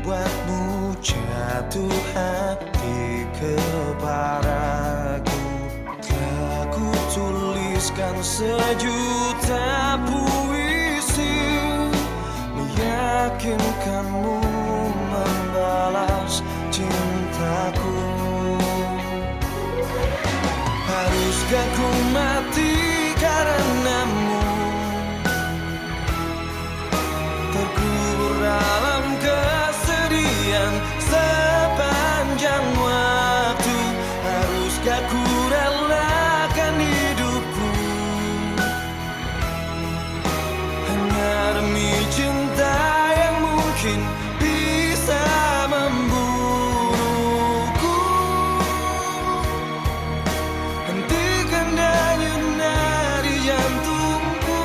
membuatmu jatuh hati kepadaku. Telah ku tuliskan sejuta puisi, meyakinkanmu membalas cintaku. Haruskah ku mati karenamu, terkubur dalam kesedihan sepanjang waktu? Haruskah ku relakan hidupku hanya demi cinta yang mungkin bisa membunuhku? Hentikan denyut nadi jantungku,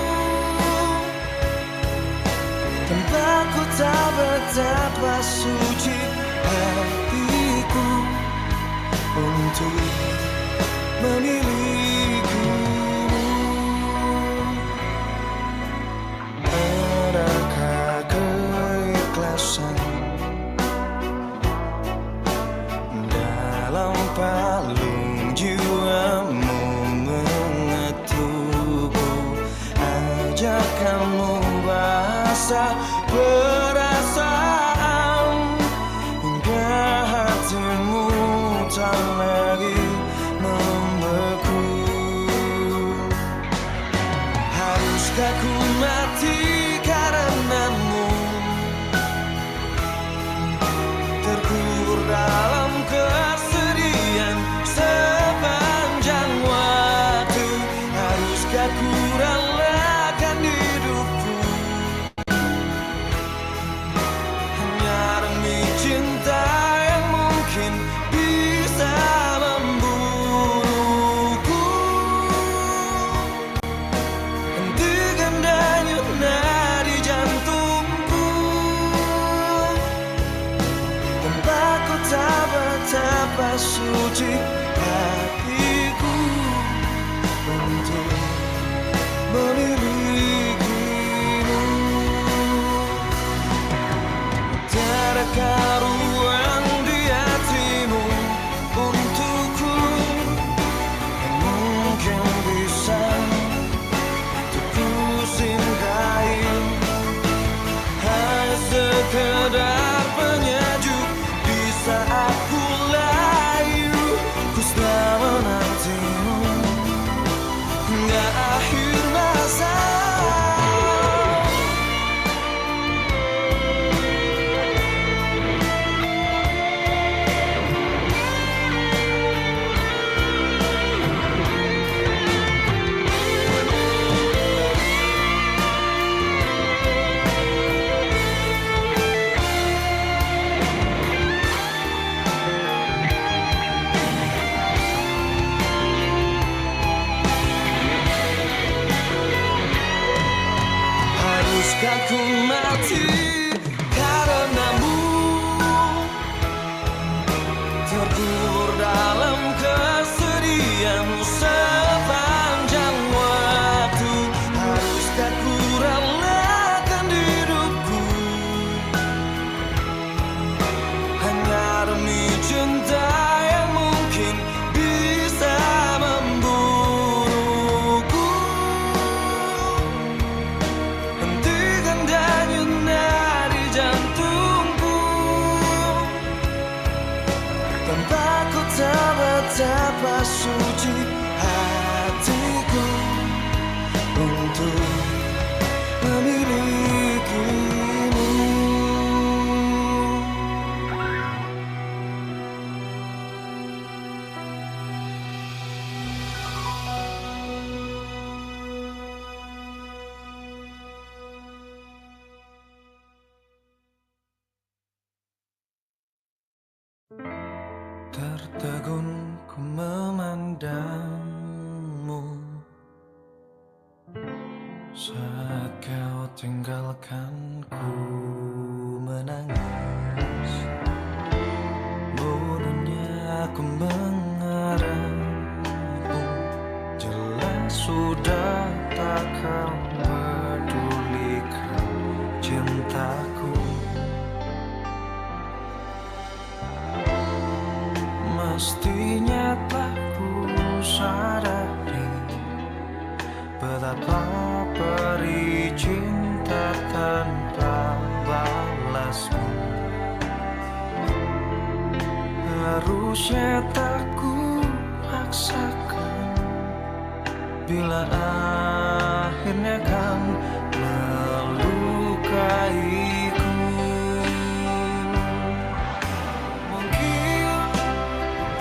tanpa ku tak betapa suci hatiku untuk memilikimu. Adakah keikhlasan dalam palung jiwamu mengetukku? Ajak kamu bahasa perasaan hingga hatimu tak lagi membeku. Haruskah ku mati karenamu, terkubur dalam kesedihan sepanjang waktu? Haruskah ku relakan hidupku hanya demi cinta yang mungkin bisa membunuhku? Hentikan denyut nadi jantungku, tanpa ku tak betapa suci hatiku untuk memilikimu. Tiadakah ruang di hatimu untukku yang mungkin bisa untuk ku singgahi? Hanya sekedar penyejuk di saat ku layu, ku sedang menantimu hingga akhir masa. Haruskah ku mati karenamu, terkubur dalam kesedihan sepanjang waktu? Haruskah ku relakan hidupku hanya demi cinta yang mungkin bisa membunuhku? Hentikan denyut nadi jantungku, tanpa ku tak betapa suci hatiku untuk memilikimu. Tertegun ku memandangmu saat kau tinggalkan ku menangis. Bodohnya aku mengharapmu, jelas sudah tak kau pedulikan cintaku. Mestinya telah ku sadari betapa perih cinta tanpa balasmu. Harusnya tak ku paksakan bila akhirnya kan melukaiku. Mungkin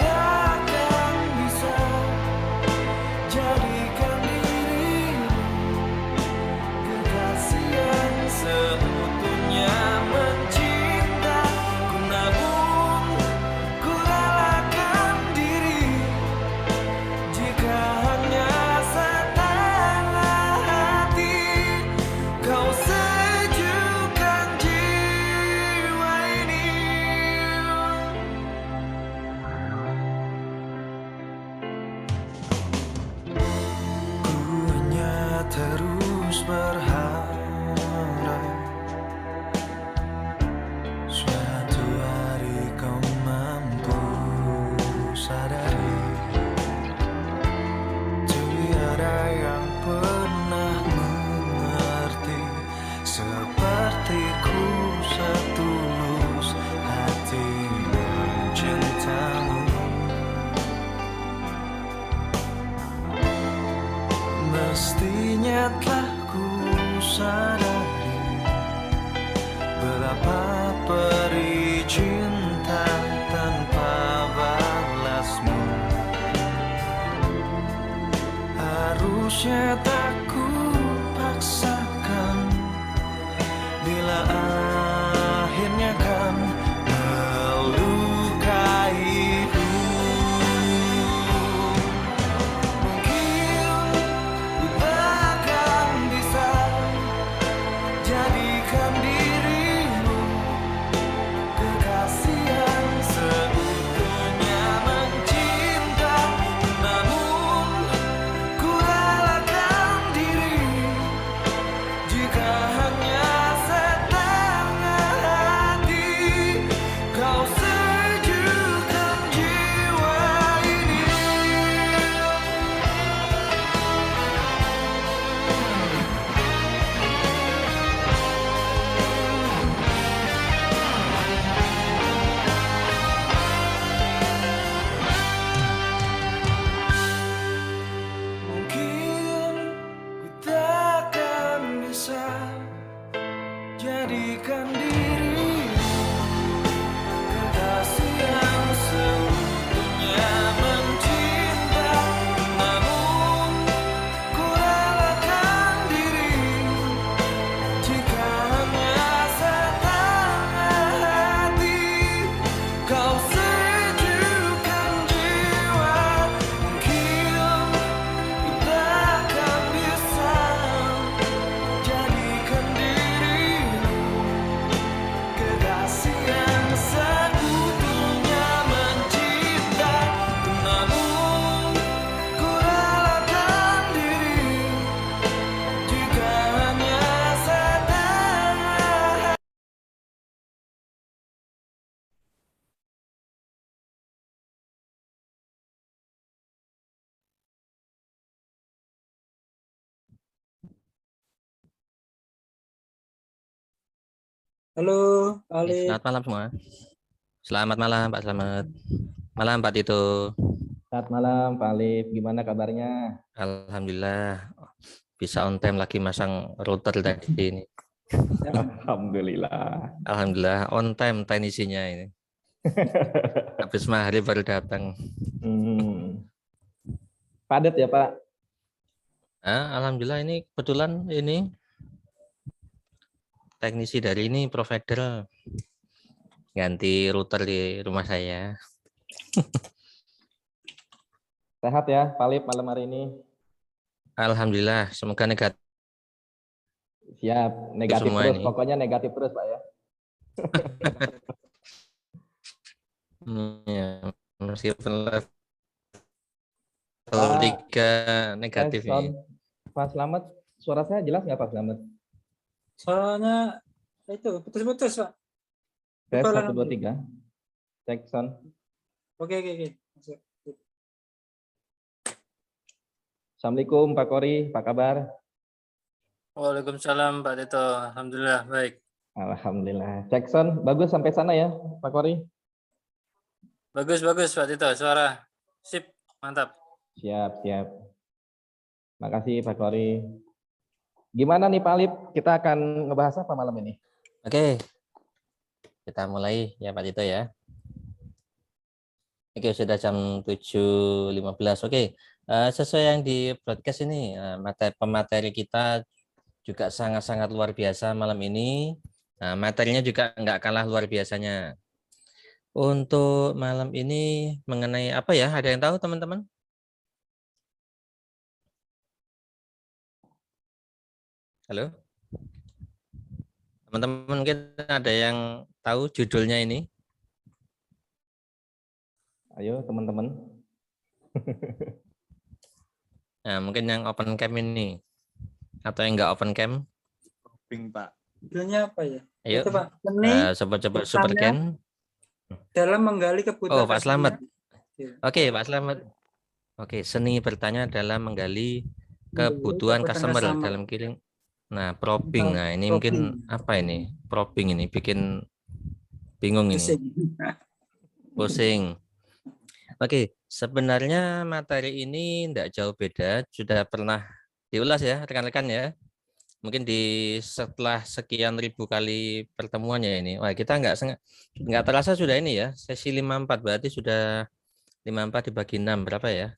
takkan bisa jadikan dirimu kekasih yang seutuhnya mencintaku, namun ku relakan diri jika hanya setengah hati kau sejukkan jiwa ini. Ku hanya terus berharap suatu hari kau mampu sadari tiada yang pernah mengerti sepertiku setulus hati mencintamu. Mestinya telah ku sadari betapa perih cinta tanpa balasmu. Harusnya tak ku paksakan bila akhirnya kan melukaiku. Mungkin ku takkan bisa jadikan dirimu kekasih yang seutuhnya mencinta, namun ku relakan diri jika hanya setengah hati kau sejukkan jiwa ini. Mungkin ku takkan bisa jadikan dirimu kekasih yang seutuhnya mencinta, namun ku relakan diri jika hanya setengah hati kau sejukkan jiwa. Mungkin ku takkan bisa jadikan dirimu kekasih yang seutuhnya mencinta, namun ku relakan diri jika hanya setengah. Halo, Alif. Selamat malam semua. Selamat malam Pak Slamet. Malam Pak Tito. Selamat malam Pak Alif, gimana kabarnya? Alhamdulillah bisa on time lagi masang router tadi ini. Alhamdulillah. Alhamdulillah on time teknisinya ini. Habis maghrib baru datang. Padat ya Pak? Alhamdulillah ini kebetulan ini teknisi dari ini provider ganti router di rumah saya. Sehat ya Pak Alif malam hari ini? Alhamdulillah, semoga negatif. Siap, negatif semua terus, ini. pokoknya negatif terus Pak ya. Ya, meskipun level Pak, 3 negatif sound ini. Pak Slamet, suara saya jelas nggak Pak Slamet? Soalnya itu putus-putus, Pak. Tes Coba 1, 2, 3. Cek sound. Oke. Assalamualaikum Pak Kori, apa kabar? Waalaikumsalam Pak Tito. Alhamdulillah baik. Alhamdulillah. Jackson, bagus sampai sana ya Pak Kori? Bagus Pak Tito. Suara sip, mantap. Siap, siap. Makasih Pak Kori. Gimana nih Pak Alip? Kita akan ngebahas apa malam ini? Oke, kita mulai ya Pak Tito ya. Oke, sudah jam 7.15. Oke, sesuai yang di broadcast ini, pemateri kita juga sangat-sangat luar biasa malam ini. Nah, materinya juga nggak kalah luar biasanya. Untuk malam ini mengenai apa ya? Ada yang tahu teman-teman? Halo? Teman-teman mungkin ada yang tahu judulnya ini? Ayo teman-teman. Nah, mungkin yang open cam ini. Atau yang nggak open cam? Pak. Judulnya apa ya? Ayo, Itu Pak, seni coba super can. dalam menggali kebutuhan Oh, Pak Slamet. Iya. Oke, Pak Slamet. Oke, seni bertanya dalam menggali kebutuhan customer dalam kirim. Nah, probing. Nah, ini mungkin apa ini? Probing ini bikin bingung ini. Pusing. Oke, sebenarnya materi ini tidak jauh beda, sudah pernah diulas ya rekan-rekan ya. Mungkin setelah sekian ribu kali pertemuannya ini. Wah, kita nggak terasa sudah ini ya, sesi 54 berarti sudah 54 dibagi 6 berapa ya?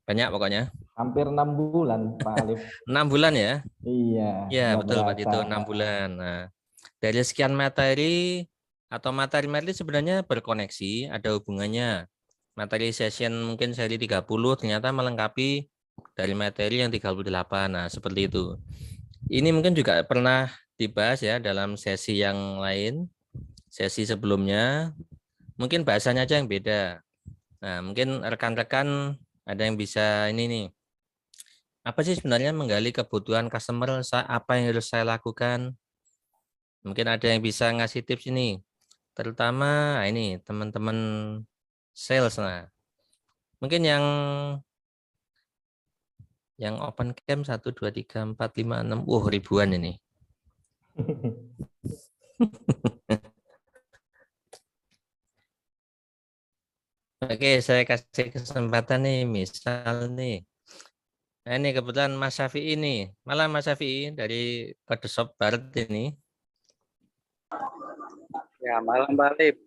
Banyak pokoknya. Hampir 6 bulan Pak Alip. 6 bulan ya? Iya. Ya, nggak betul Pak berasa. Tito, 6 bulan. Nah, dari sekian materi atau materi-materi sebenarnya berkoneksi, ada hubungannya. Materi session mungkin seri 30 ternyata melengkapi dari materi yang 38. Nah, seperti itu. Ini mungkin juga pernah dibahas ya dalam sesi yang lain, sesi sebelumnya. Mungkin bahasanya aja yang beda. Nah, mungkin rekan-rekan ada yang bisa ini nih. Apa sih sebenarnya menggali kebutuhan customer, apa yang harus saya lakukan? Mungkin ada yang bisa ngasih tips ini. Terutama ini teman-teman sales. Nah, mungkin yang open cam 1, 2, 3, 4, 5, 6. Ribuan ini. Oke, saya kasih kesempatan nih, misal nih. Nah, ini kebetulan Mas Syafi'i ini. Malam Mas Syafi'i dari Kode Shop Barat ini. Ya, malam Pak Alip.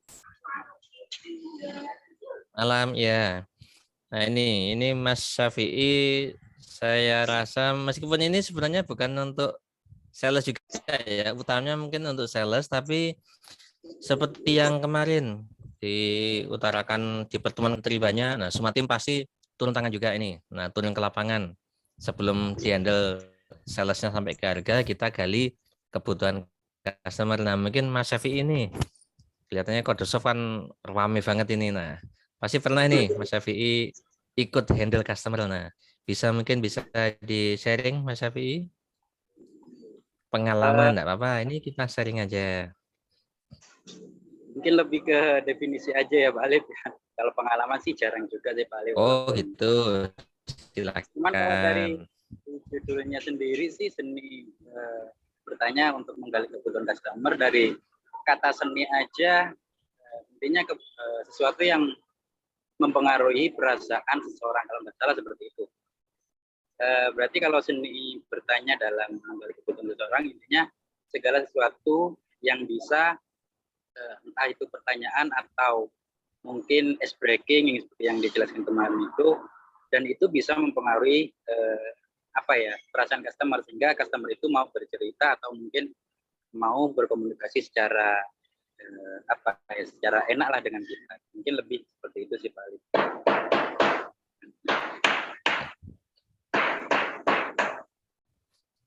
Malam ya. Nah, ini Mas Syafi'i, saya rasa meskipun ini sebenarnya bukan untuk sales juga ya, utamanya mungkin untuk sales, tapi seperti yang kemarin diutarakan di pertemuan menteri banyak. Nah, semua tim pasti turun tangan juga ini. Nah, turun ke lapangan sebelum di-handle salesnya sampai ke harga, kita gali kebutuhan customer. Nah, mungkin Mas Syafi'i ini kelihatannya Kode Shop kan ramai banget ini. Nah, pasti pernah ini Mas Syafi'i ikut handle customer. Nah, mungkin bisa di-sharing Mas Syafi'i pengalaman, enggak apa-apa. Ini kita sharing aja. Mungkin lebih ke definisi aja ya Pak Alip. Kalau pengalaman sih jarang juga sih Pak Alip. Oh gitu, silakan. Cuman kalau dari judulnya sendiri sih seni bertanya untuk menggali kebutuhan customer, dari kata seni aja intinya sesuatu yang mempengaruhi perasaan seseorang, kalau nggak salah seperti itu. Berarti kalau seni bertanya dalam menggali kebutuhan seseorang, intinya segala sesuatu yang bisa entah itu pertanyaan atau mungkin ice breaking yang seperti yang dijelaskan kemarin itu, dan itu bisa mempengaruhi perasaan customer, sehingga customer itu mau bercerita atau mungkin mau berkomunikasi secara secara enak lah dengan kita. Mungkin lebih seperti itu sih Pak Ali.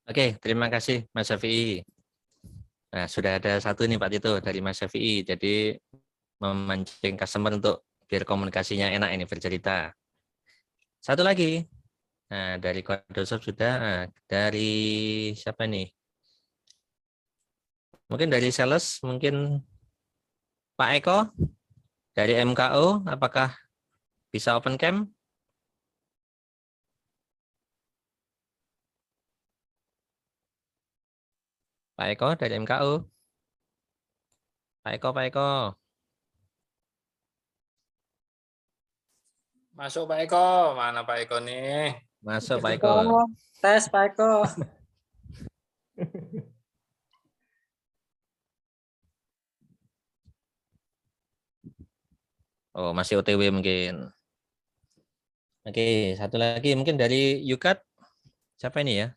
Oke, terima kasih Mas Syafi'i. Nah, sudah ada satu nih Pak Tito dari Mas Syafi'i. Jadi memancing customer untuk biar komunikasinya enak ini bercerita. Satu lagi. Nah, dari Kode Shop sudah. Nah, dari siapa nih? Mungkin dari sales, mungkin Pak Eko dari MKO, apakah Bisa open cam? Pak Eko dari MKU. Pak Eko, Pak Eko. Masuk Pak Eko. Mana Pak Eko nih? Masuk Pak Eko. Tes Pak Eko. Oh, masih OTW mungkin. Oke, satu lagi mungkin dari Yukat. Siapa ini ya?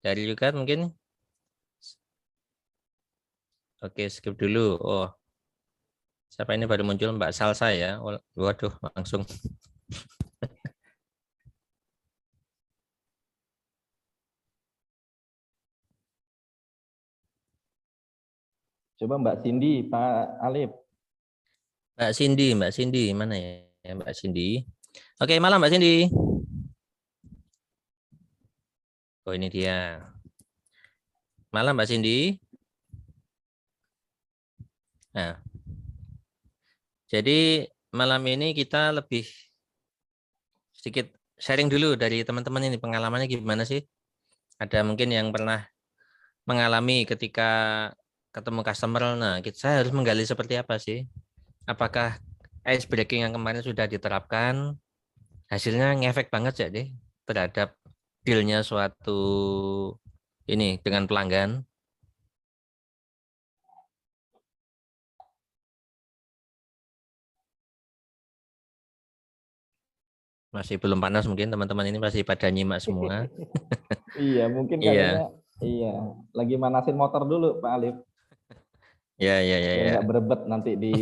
Dari Yukat mungkin. Oke, skip dulu. Oh, siapa ini baru muncul? Mbak Salsa ya? Waduh, langsung. Coba Mbak Cindy, Pak Alif. Mbak Cindy, mana ya Mbak Cindy? Oke, malam Mbak Cindy. Oh, ini dia. Malam Mbak Cindy. Nah, jadi malam ini kita lebih sedikit sharing dulu dari teman-teman ini pengalamannya gimana sih? Ada mungkin yang pernah mengalami ketika ketemu customer. Nah, saya harus menggali seperti apa sih? Apakah ice breaking yang kemarin sudah diterapkan hasilnya ngefek banget ya deh terhadap dealnya suatu ini dengan pelanggan? Masih belum panas mungkin teman-teman ini masih pada nyimak semua. Iya, mungkin Iya. kayaknya iya, lagi manasin motor dulu Pak Alif. Ya, ya, ya, Biar ya. nggak berebet nanti di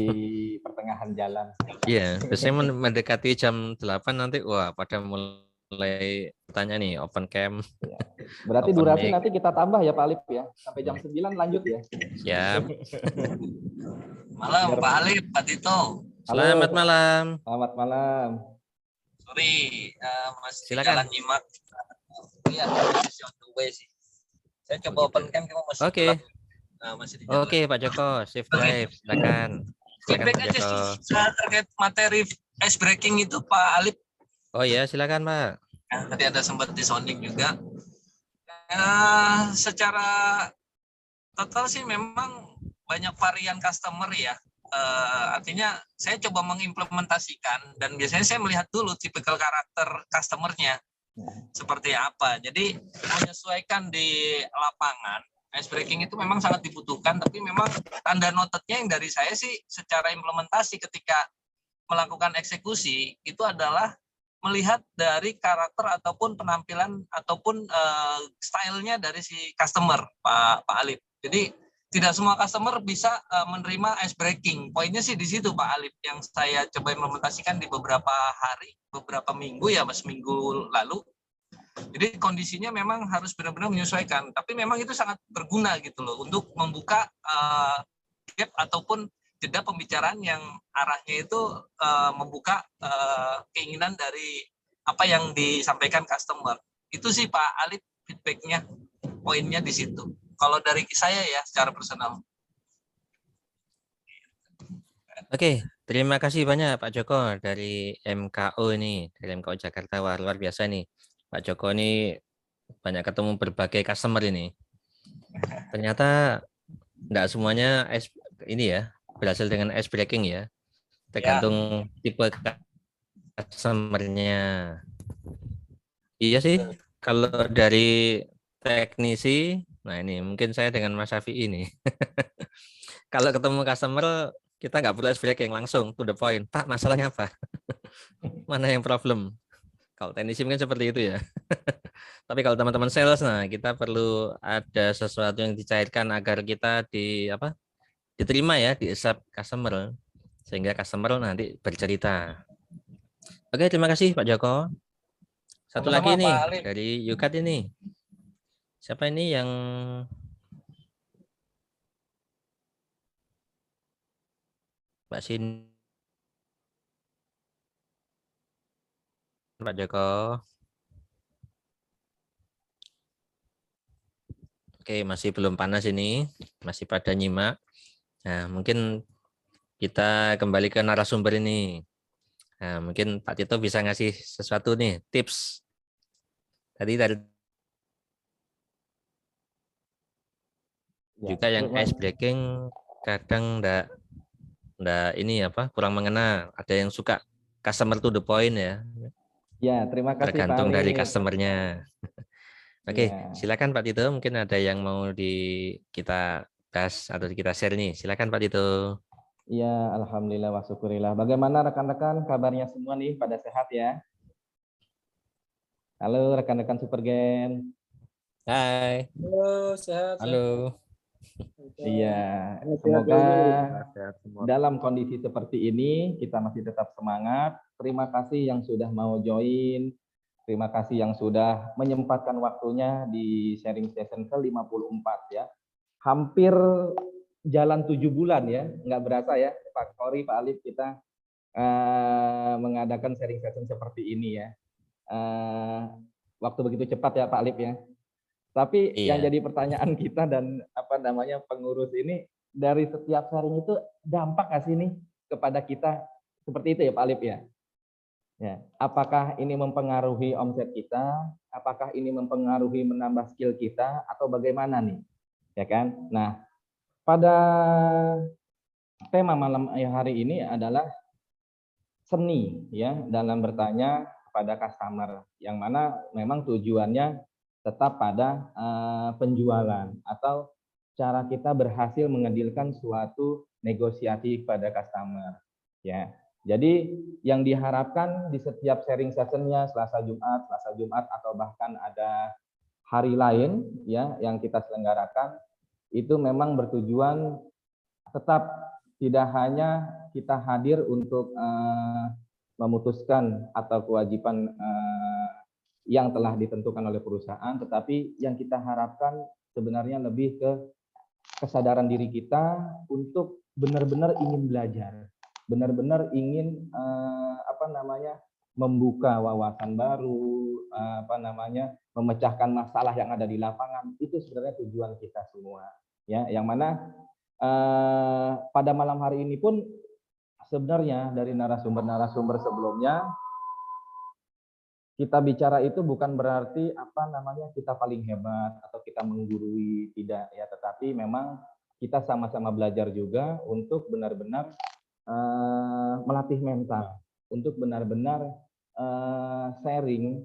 pertengahan jalan. Iya, biasanya mendekati jam 8 nanti wah pada mulai bertanya nih open cam. Iya. Berarti Open durasi mic. nanti kita tambah ya Pak Alif ya. Sampai jam 9 lanjut ya. Siap. Malam Biar- Pak Alif, Pak Tito. Halo, Selamat malam. selamat malam. Sorry, masih di Silakan. jalan nyimak. Iya, masih on the way sih. Saya coba Begitu. open cam, cuma masih Oke. gelap. Masih di jalan. Oke, Pak Joko, shift drive. Silakan. Silakan Feedback Pak aja Joko. sih terkait materi ice breaking itu Pak Alif. Oh ya, silakan Pak. Tadi ada sempat di sounding juga. Secara total sih memang banyak varian customer ya. Artinya saya coba mengimplementasikan dan biasanya saya melihat dulu tipikal karakter customernya seperti apa. Jadi menyesuaikan di lapangan. Ice breaking itu memang sangat dibutuhkan, tapi memang tanda notetnya yang dari saya sih secara implementasi ketika melakukan eksekusi itu adalah melihat dari karakter ataupun penampilan ataupun stylenya dari si customer, Pak Alif. Jadi tidak semua customer bisa menerima ice breaking. Poinnya sih di situ Pak Alif yang saya coba implementasikan di beberapa hari, beberapa minggu ya, Mas, minggu lalu. Jadi kondisinya memang harus benar-benar menyesuaikan. Tapi memang itu sangat berguna gitu loh untuk membuka gap ataupun jeda pembicaraan yang arahnya itu membuka keinginan dari apa yang disampaikan customer. Itu sih Pak Alif feedbacknya, poinnya di situ. Kalau dari saya ya secara personal. Oke, terima kasih banyak Pak Joko dari MKO ini, dari MKO Jakarta. Wah, luar biasa nih. Pak Joko ini banyak ketemu berbagai customer ini. Ternyata enggak semuanya ini ya berhasil dengan ice breaking ya. Tergantung tipe customernya. Iya sih, kalau dari teknisi, nah ini mungkin saya dengan Mas Syafi'i ini. Kalau ketemu customer, kita nggak perlu ice breaking, langsung to the point. Pak, masalahnya apa? Mana yang problem? Kalau teknisi mungkin seperti itu ya. Tapi kalau teman-teman sales, nah kita perlu ada sesuatu yang dicairkan agar kita diterima ya, di accept customer, sehingga customer nanti bercerita. Oke, terima kasih Pak Joko. Satu Sama-sama, lagi nih Pak Alif. dari Yukat ini. Siapa ini yang Mbak Sin? Pak Joko. Oke, masih belum panas ini, masih pada nyimak. Nah, mungkin kita kembali ke narasumber ini. Nah, mungkin Pak Tito bisa ngasih sesuatu nih, tips. Tadi dari Ya, juga yang terima- ice breaking kadang ndak ini apa kurang mengena. Ada yang suka customer to the point ya, ya, terima kasih Pak tergantung dari Alif. customernya. Oke, Ya. silakan Pak Tito. Mungkin ada yang mau kita bahas atau kita share nih. Silakan Pak Tito. Iya, alhamdulillah wa syukurillah. Bagaimana rekan-rekan kabarnya semua nih, pada sehat ya? Halo rekan-rekan Supergen. Hai. Halo, sehat. Halo. Iya, Sehat semoga Sehat semua. dalam kondisi seperti ini kita masih tetap semangat. Terima kasih yang sudah mau join. Terima kasih yang sudah menyempatkan waktunya di sharing session ke-54 ya. Hampir jalan 7 bulan ya, nggak berasa ya Pak Kori, Pak Alif, kita mengadakan sharing session seperti ini ya. Waktu begitu cepat ya Pak Alif ya. Tapi yang Iya. jadi pertanyaan kita dan pengurus ini, dari setiap sharing itu dampak nggak sih nih kepada kita, seperti itu ya Pak Alif ya? Ya, apakah ini mempengaruhi omset kita? Apakah ini mempengaruhi menambah skill kita atau bagaimana nih? Ya kan? Nah, pada tema malam hari ini adalah seni ya dalam bertanya kepada customer, yang mana memang tujuannya tetap pada penjualan atau cara kita berhasil mengedilkan suatu negosiasi pada customer ya. Jadi yang diharapkan di setiap sharing sessionnya Selasa Jumat atau bahkan ada hari lain ya yang kita selenggarakan, itu memang bertujuan tetap tidak hanya kita hadir untuk memutuskan atau kewajiban yang telah ditentukan oleh perusahaan, tetapi yang kita harapkan sebenarnya lebih ke kesadaran diri kita untuk benar-benar ingin belajar, benar-benar ingin membuka wawasan baru, memecahkan masalah yang ada di lapangan. Itu sebenarnya tujuan kita semua ya, yang mana pada malam hari ini pun sebenarnya dari narasumber-narasumber sebelumnya kita bicara itu bukan berarti kita paling hebat atau kita menggurui, tidak ya, tetapi memang kita sama-sama belajar juga untuk benar-benar melatih mental, untuk benar-benar sharing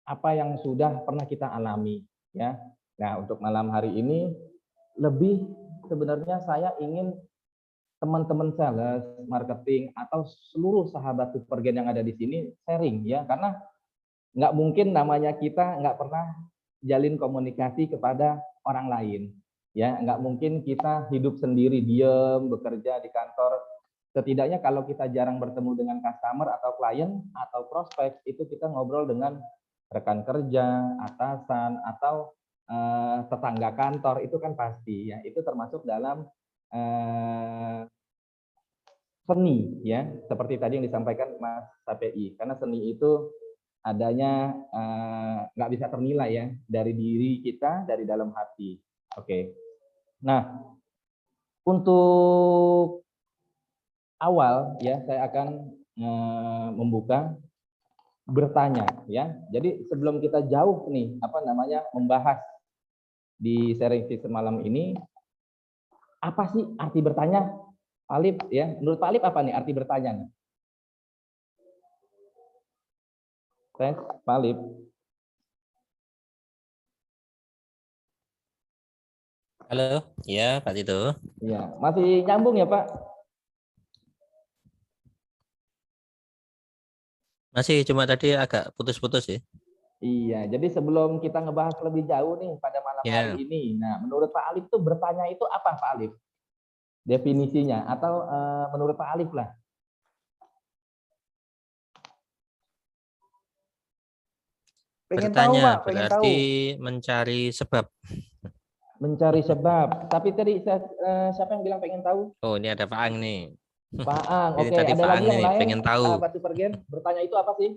apa yang sudah pernah kita alami ya. Nah, untuk malam hari ini lebih sebenarnya saya ingin teman-teman sales, marketing atau seluruh sahabat Supergen yang ada di sini sharing ya, karena nggak mungkin namanya kita nggak pernah jalin komunikasi kepada orang lain ya, nggak mungkin kita hidup sendiri diem bekerja di kantor. Setidaknya kalau kita jarang bertemu dengan customer atau klien atau prospek, itu kita ngobrol dengan rekan kerja, atasan atau tetangga kantor, itu kan pasti ya, itu termasuk dalam seni ya, seperti tadi yang disampaikan Mas KPI, karena seni itu adanya nggak bisa ternilai ya, dari diri kita, dari dalam hati. Oke. Nah, untuk awal ya saya akan membuka bertanya ya. Jadi sebelum kita jauh nih membahas di sharing session malam ini, apa sih arti bertanya, Pak Alif ya? Menurut Pak Alif apa nih arti bertanya nih? Tes, Pak Alif. Halo, ya Pak Tito. Ya, masih nyambung ya Pak? Masih, cuma tadi agak putus-putus ya. Iya, jadi sebelum kita ngebahas lebih jauh nih pada malam Ya. hari ini, nah menurut Pak Alif tuh bertanya itu apa Pak Alif? Definisinya atau menurut Pak Alif lah. Pengen tahu Bertanya Pak, pengen tahu. berarti mencari sebab. Mencari sebab. Tapi tadi siapa yang bilang pengen tahu? Oh, ini ada Pak Ang nih. Pak Ang. Ini Oke, tadi ada Pak lagi Ang yang nih, lain? pengen tahu. Sahabat Supergen, bertanya itu apa sih?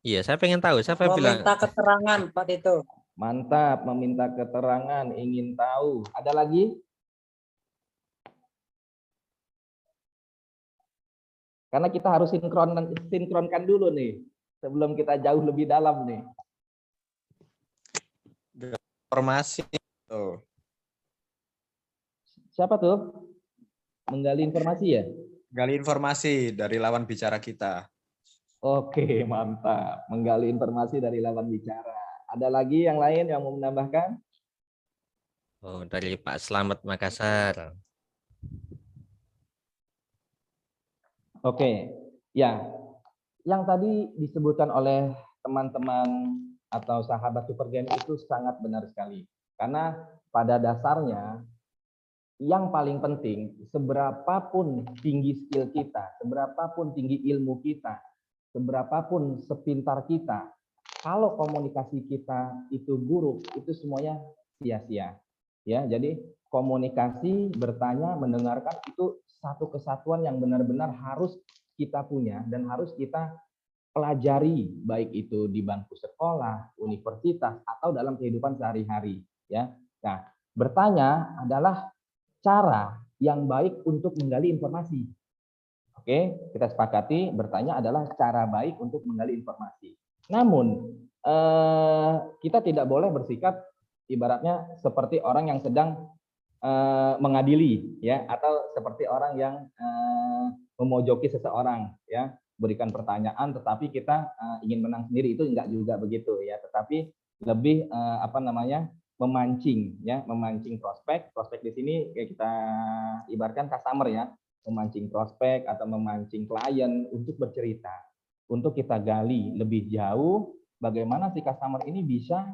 Iya, saya pengen tahu. Siapa yang bilang? Meminta keterangan Pak Tito. Mantap, meminta keterangan, ingin tahu. Ada lagi? Karena kita harus sinkronkan dulu nih, sebelum kita jauh lebih dalam nih. Informasi. Tuh. Siapa tuh? Menggali informasi ya? Gali informasi dari lawan bicara kita. Oke, mantap. Menggali informasi dari lawan bicara. Ada lagi yang lain yang mau menambahkan? Oh, dari Pak Slamet Makassar. Oke, ya. Yang tadi disebutkan oleh teman-teman atau sahabat Supergen itu sangat benar sekali. Karena pada dasarnya yang paling penting, seberapapun tinggi skill kita, seberapapun tinggi ilmu kita, seberapapun sepintar kita, kalau komunikasi kita itu buruk, itu semuanya sia-sia. Ya, jadi komunikasi, bertanya, mendengarkan itu satu kesatuan yang benar-benar harus kita punya dan harus kita pelajari, baik itu di bangku sekolah, universitas, atau dalam kehidupan sehari-hari. Ya, nah, bertanya adalah cara yang baik untuk menggali informasi. Oke, kita sepakati bertanya adalah cara baik untuk menggali informasi. Namun kita tidak boleh bersikap ibaratnya seperti orang yang sedang mengadili, ya, atau seperti orang yang memojoki seseorang, ya, berikan pertanyaan, tetapi kita ingin menang sendiri, itu enggak juga begitu, ya, tetapi lebih memancing, ya, memancing prospek di sini kayak kita ibaratkan customer, ya, memancing prospek atau memancing klien untuk bercerita, untuk kita gali lebih jauh bagaimana si customer ini bisa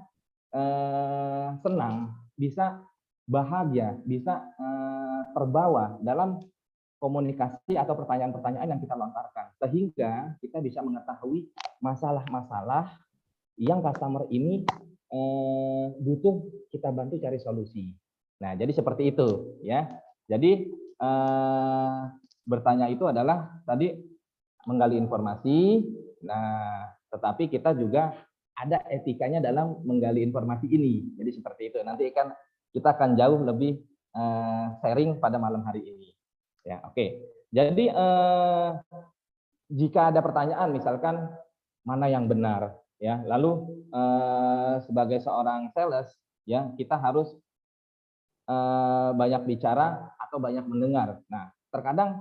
senang, bisa bahagia, bisa terbawa dalam komunikasi atau pertanyaan-pertanyaan yang kita lontarkan, sehingga kita bisa mengetahui masalah-masalah yang customer ini butuh kita bantu cari solusi. Nah, jadi seperti itu, ya. Jadi bertanya itu adalah tadi menggali informasi. Nah, tetapi kita juga ada etikanya dalam menggali informasi ini. Jadi seperti itu. Nanti kan kita akan jauh lebih sharing pada malam hari ini. Ya, oke. Jadi jika ada pertanyaan, misalkan mana yang benar, ya. Lalu sebagai seorang sales, ya, kita harus banyak bicara atau banyak mendengar. Nah, terkadang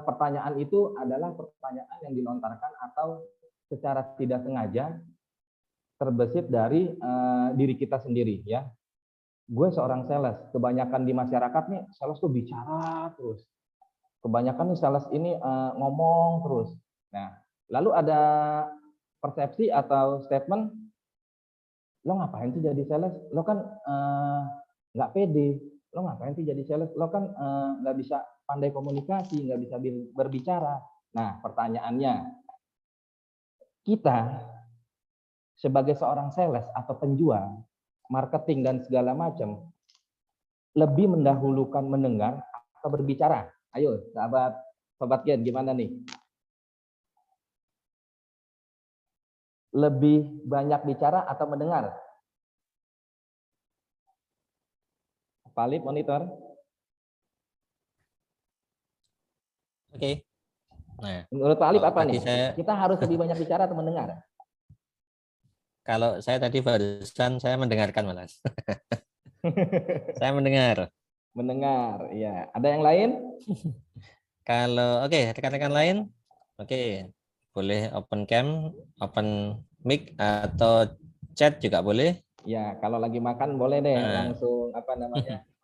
pertanyaan itu adalah pertanyaan yang dilontarkan atau secara tidak sengaja terbesit dari diri kita sendiri, ya. Gue seorang sales, kebanyakan di masyarakat nih sales tuh bicara terus. Kebanyakan nih sales ini ngomong terus. Nah, lalu ada persepsi atau statement, lo ngapain sih jadi sales? Lo kan nggak pede. Lo ngapain sih jadi sales? Lo kan nggak bisa pandai komunikasi, nggak bisa berbicara. Nah, pertanyaannya, kita sebagai seorang sales atau penjual, marketing dan segala macam, lebih mendahulukan mendengar atau berbicara? Ayo, sobat Gen, gimana nih? Lebih banyak bicara atau mendengar? Valid monitor? Oke. Nah, menurut Pak Alip apa tadi nih? Kita harus lebih banyak bicara atau mendengar? Kalau saya tadi barusan saya mendengarkan malah. Saya mendengar. Mendengar, ya. Ada yang lain? Kalau rekan-rekan lain, boleh open cam, open mic atau chat juga boleh. Ya, kalau lagi makan boleh deh langsung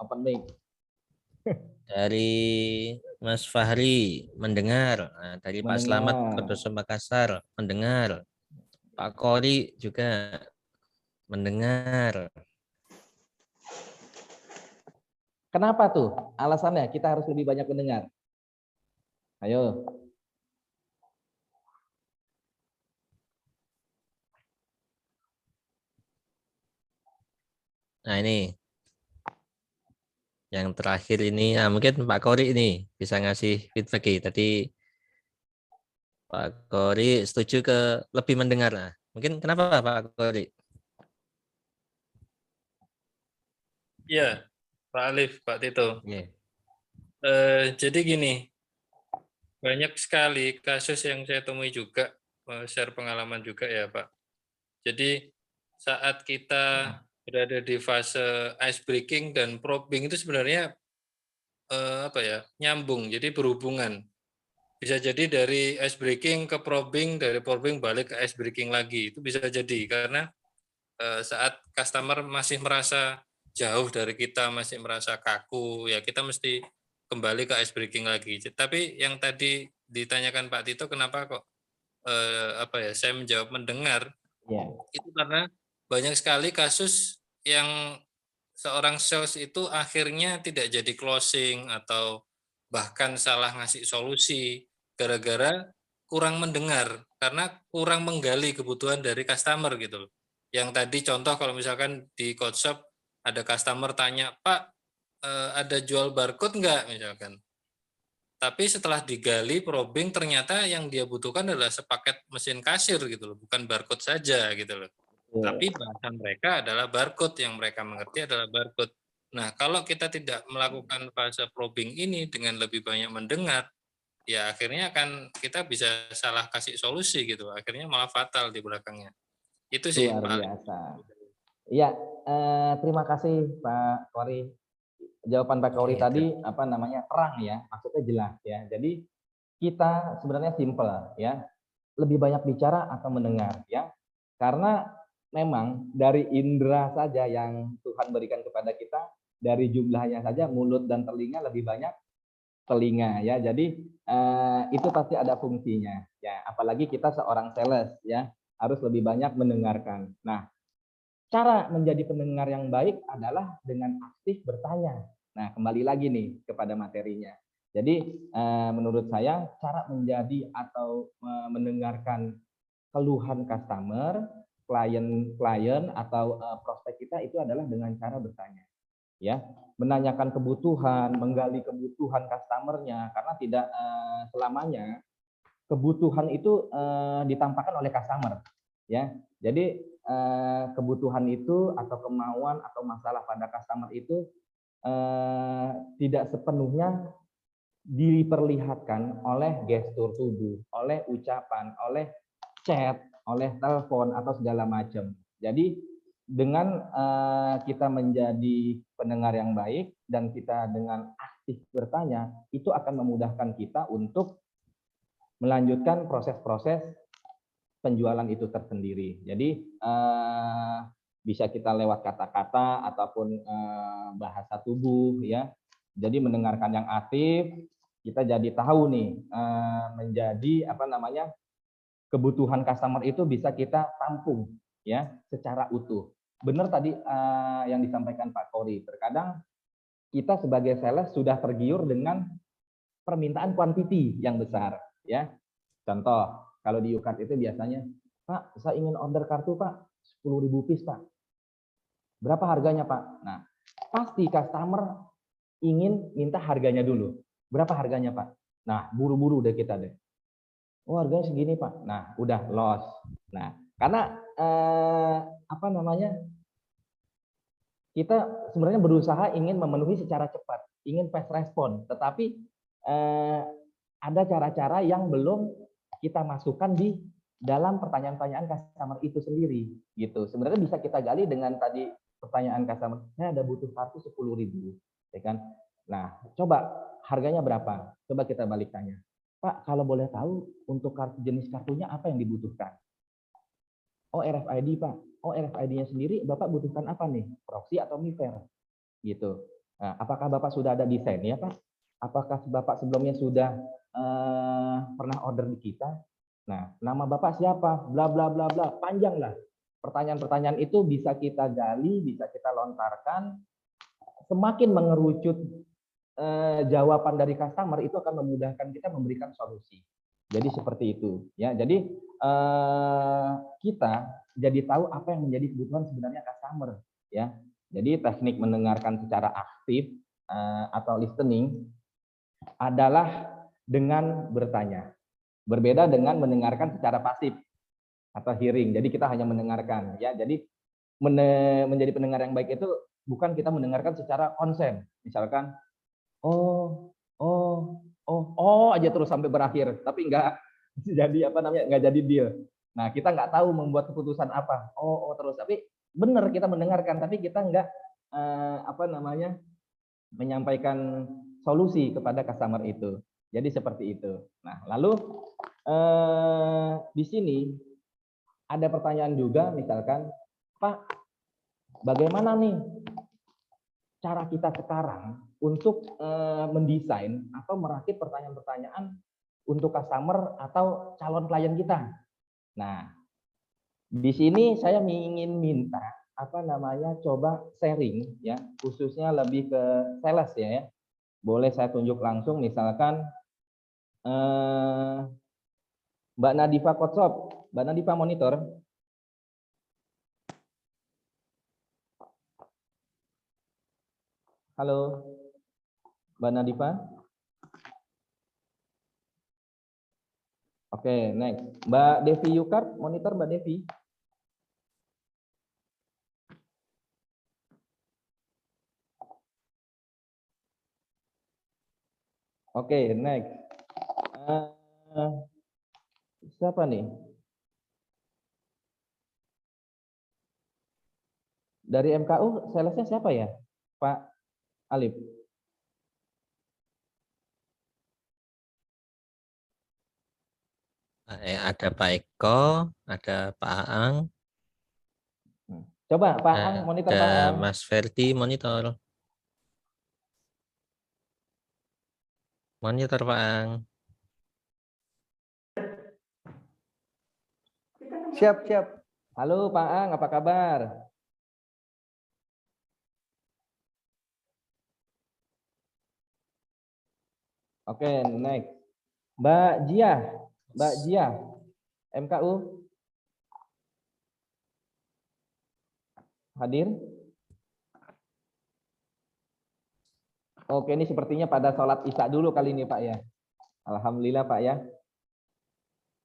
open mic. Dari Mas Fahri mendengar, dari Pak Slamet Kodoso Makassar mendengar, Pak Kori juga mendengar. Kenapa tuh? Alasannya kita harus lebih banyak mendengar. Ayo. Nah, ini yang terakhir ini, mungkin Pak Kori ini bisa ngasih feedback. Tadi Pak Kori setuju ke lebih mendengar. Nah, mungkin kenapa Pak Kori? Iya, Pak Alif, Pak Tito. Iya. Jadi gini, banyak sekali kasus yang saya temui juga, share pengalaman juga ya Pak. Jadi saat kita berada di fase ice breaking dan probing itu sebenarnya apa ya, nyambung, jadi berhubungan. Bisa jadi dari ice breaking ke probing, dari probing balik ke ice breaking lagi. Itu bisa jadi karena saat customer masih merasa jauh dari kita, masih merasa kaku, ya kita mesti kembali ke ice breaking lagi. Tapi yang tadi ditanyakan Pak Tito, kenapa kok apa ya? Saya menjawab mendengar. Ya. Itu karena banyak sekali kasus yang seorang sales itu akhirnya tidak jadi closing atau bahkan salah ngasih solusi gara-gara kurang mendengar karena kurang menggali kebutuhan dari customer gitu loh. Yang tadi contoh kalau misalkan di code shop ada customer tanya, "Pak, ada jual barcode nggak?" misalkan. Tapi setelah digali probing ternyata yang dia butuhkan adalah sepaket mesin kasir gitu loh, bukan barcode saja gitu loh. Tapi bahasa mereka adalah barcode, yang mereka mengerti adalah barcode. Nah, kalau kita tidak melakukan fase probing ini dengan lebih banyak mendengar, ya akhirnya akan kita bisa salah kasih solusi gitu. Akhirnya malah fatal di belakangnya. Itu sih Luar Pak Ali. biasa. Iya, terima kasih Pak Kori. Jawaban Pak Kori Iya, tadi apa namanya terang ya, maksudnya jelas ya. Jadi kita sebenarnya simple ya, lebih banyak bicara atau mendengar ya. Karena memang dari indera saja yang Tuhan berikan kepada kita, dari jumlahnya saja mulut dan telinga lebih banyak telinga ya. Jadi itu pasti ada fungsinya ya. Apalagi kita seorang sales ya, harus lebih banyak mendengarkan. Nah, cara menjadi pendengar yang baik adalah dengan aktif bertanya. Nah, kembali lagi nih kepada materinya. Jadi menurut saya cara menjadi atau mendengarkan keluhan customer, klien atau prospek kita itu adalah dengan cara bertanya. Ya, menanyakan kebutuhan, menggali kebutuhan customernya karena tidak selamanya kebutuhan itu ditampakkan oleh customer. Ya, jadi kebutuhan itu atau kemauan atau masalah pada customer itu tidak sepenuhnya diperlihatkan oleh gestur tubuh, oleh ucapan, oleh chat, oleh telepon atau segala macam. Jadi dengan kita menjadi pendengar yang baik dan kita dengan aktif bertanya, itu akan memudahkan kita untuk melanjutkan proses-proses penjualan itu tersendiri. Jadi bisa kita lewat kata-kata ataupun bahasa tubuh ya. Jadi mendengarkan yang aktif, kita jadi tahu nih menjadi apa namanya kebutuhan customer itu bisa kita tampung ya secara utuh. Benar tadi yang disampaikan Pak Kori. Terkadang kita sebagai sales sudah tergiur dengan permintaan quantity yang besar ya. Contoh, kalau di UCART itu biasanya, Pak, saya ingin order kartu Pak, 10.000 piece Pak. Berapa harganya Pak? Nah, pasti customer ingin minta harganya dulu. Berapa harganya Pak? Nah, buru-buru deh kita deh. Oh, harganya segini Pak. Nah, udah loss. Nah, karena apa namanya? Kita sebenarnya berusaha ingin memenuhi secara cepat, ingin fast respon, tetapi ada cara-cara yang belum kita masukkan di dalam pertanyaan-pertanyaan customer itu sendiri, gitu. Sebenarnya bisa kita gali dengan tadi pertanyaan customer, saya ada butuh kartu 10.000, ya kan? Nah, coba harganya berapa? Coba kita balik tanya, Pak, kalau boleh tahu untuk kartu jenis kartunya apa yang dibutuhkan? Oh, RFID Pak. Oh, RFID-nya sendiri Bapak butuhkan apa nih? Proxy atau MIFARE? Gitu. Nah, apakah Bapak sudah ada desainnya Pak? Apakah Bapak sebelumnya sudah pernah order di kita? Nah, nama Bapak siapa? Bla bla bla bla. Panjang lah. Pertanyaan-pertanyaan itu bisa kita gali, bisa kita lontarkan. Semakin mengerucut jawaban dari customer itu akan memudahkan kita memberikan solusi. Jadi seperti itu ya. Jadi kita jadi tahu apa yang menjadi kebutuhan sebenarnya customer ya. Jadi teknik mendengarkan secara aktif atau listening adalah dengan bertanya. Berbeda dengan mendengarkan secara pasif atau hearing. Jadi kita hanya mendengarkan ya. Jadi menjadi pendengar yang baik itu bukan kita mendengarkan secara konsen. Misalkan, oh aja terus sampai berakhir, tapi nggak jadi nggak jadi deal. Nah, kita nggak tahu membuat keputusan apa. Oh terus, tapi benar kita mendengarkan, tapi kita nggak menyampaikan solusi kepada customer itu. Jadi seperti itu. Nah, lalu di sini ada pertanyaan juga, misalkan, Pak, bagaimana nih cara kita sekarang untuk mendesain atau merakit pertanyaan-pertanyaan untuk customer atau calon klien kita. Nah, di sini saya ingin minta coba sharing ya, khususnya lebih ke sales ya. Boleh saya tunjuk langsung, misalkan Mbak Nadifa Kotsop, Mbak Nadifa monitor. Halo, Mbak Nadifa. Oke, next. Mbak Devi Yukar, monitor Mbak Devi. Oke, next. Siapa nih? Dari MKU, salesnya siapa ya? Pak Alif. Ada Pak Eko, ada Pak Aang. Coba Pak Aang, monitor Pak Ada Aang. Mas Ferdi monitor. Monitor Pak Aang. Siap. Halo Pak Aang, apa kabar? Oke, next. Mbak Jia, MKU. Hadir? Oke, ini sepertinya pada sholat isya dulu kali ini Pak ya. Alhamdulillah Pak ya.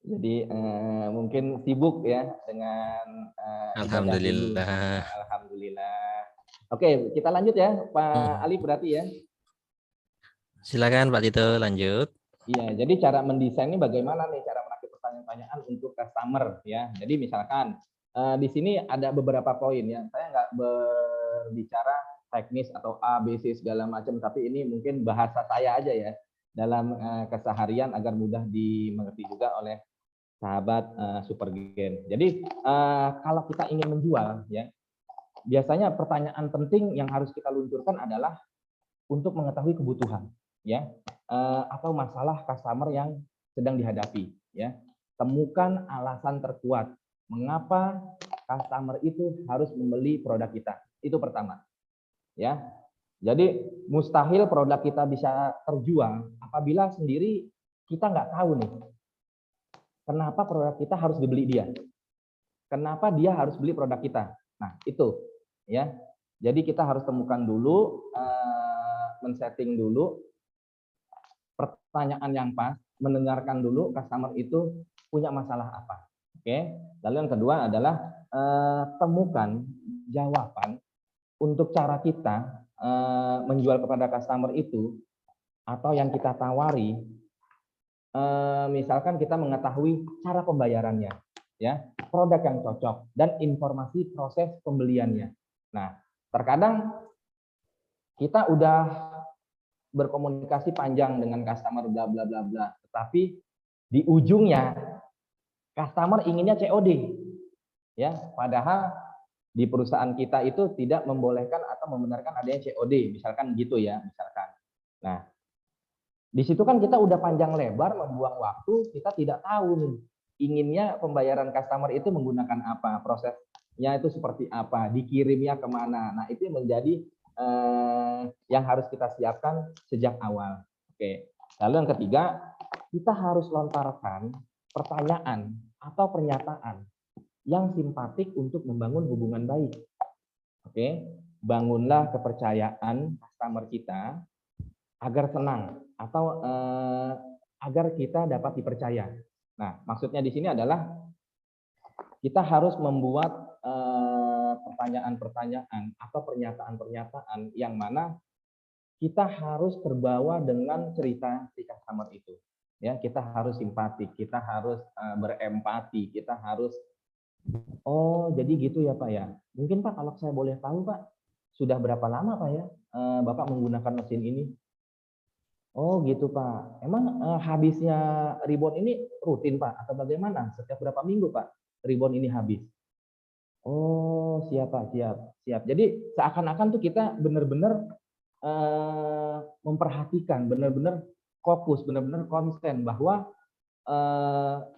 Jadi mungkin sibuk ya dengan ibadah dulu. Alhamdulillah. Alhamdulillah. Oke, kita lanjut ya Pak Ali berarti ya. Silakan Pak Tito, lanjut. Iya, jadi cara mendesain ini bagaimana nih cara merakit pertanyaan-pertanyaan untuk customer ya. Jadi misalkan di sini ada beberapa poin ya. Saya nggak berbicara teknis atau A, B, C segala macam, tapi ini mungkin bahasa saya aja ya dalam keseharian agar mudah dimengerti juga oleh sahabat Supergen. Jadi kalau kita ingin menjual ya, biasanya pertanyaan penting yang harus kita luncurkan adalah untuk mengetahui kebutuhan ya, atau masalah customer yang sedang dihadapi ya. Temukan alasan terkuat mengapa customer itu harus membeli produk kita. Itu pertama. Ya. Jadi mustahil produk kita bisa terjual apabila sendiri kita nggak tahu nih kenapa produk kita harus dibeli dia. Kenapa dia harus beli produk kita. Nah, itu ya. Jadi kita harus temukan dulu, men-setting dulu pertanyaan yang pas, mendengarkan dulu customer itu punya masalah apa. Oke. Lalu yang kedua adalah temukan jawaban untuk cara kita menjual kepada customer itu atau yang kita tawari. Misalkan kita mengetahui cara pembayarannya, ya, produk yang cocok dan informasi proses pembeliannya. Nah, terkadang kita udah berkomunikasi panjang dengan customer bla bla bla bla, tetapi di ujungnya customer inginnya COD, ya, padahal di perusahaan kita itu tidak membolehkan atau membenarkan adanya COD, misalkan gitu ya, misalkan. Nah, di situ kan kita udah panjang lebar membuang waktu, kita tidak tahu nih inginnya pembayaran customer itu menggunakan apa, prosesnya itu seperti apa, dikirimnya kemana. Nah, itu menjadi yang harus kita siapkan sejak awal. Oke. Lalu yang ketiga, kita harus lontarkan pertanyaan atau pernyataan yang simpatik untuk membangun hubungan baik. Oke, bangunlah kepercayaan customer kita agar tenang atau agar kita dapat dipercaya. Nah, maksudnya di sini adalah kita harus membuat pertanyaan-pertanyaan atau pernyataan-pernyataan yang mana kita harus terbawa dengan cerita si customer itu. Ya, kita harus simpatik, kita harus berempati, kita harus oh jadi gitu ya Pak ya. Mungkin Pak kalau saya boleh tahu Pak, sudah berapa lama Pak ya Bapak menggunakan mesin ini? Oh gitu Pak. Emang habisnya ribon ini rutin Pak atau bagaimana? Setiap berapa minggu Pak ribon ini habis? Oh siap Pak, siap, siap. Jadi seakan-akan tuh kita benar-benar memperhatikan, benar-benar fokus, benar-benar konsen bahwa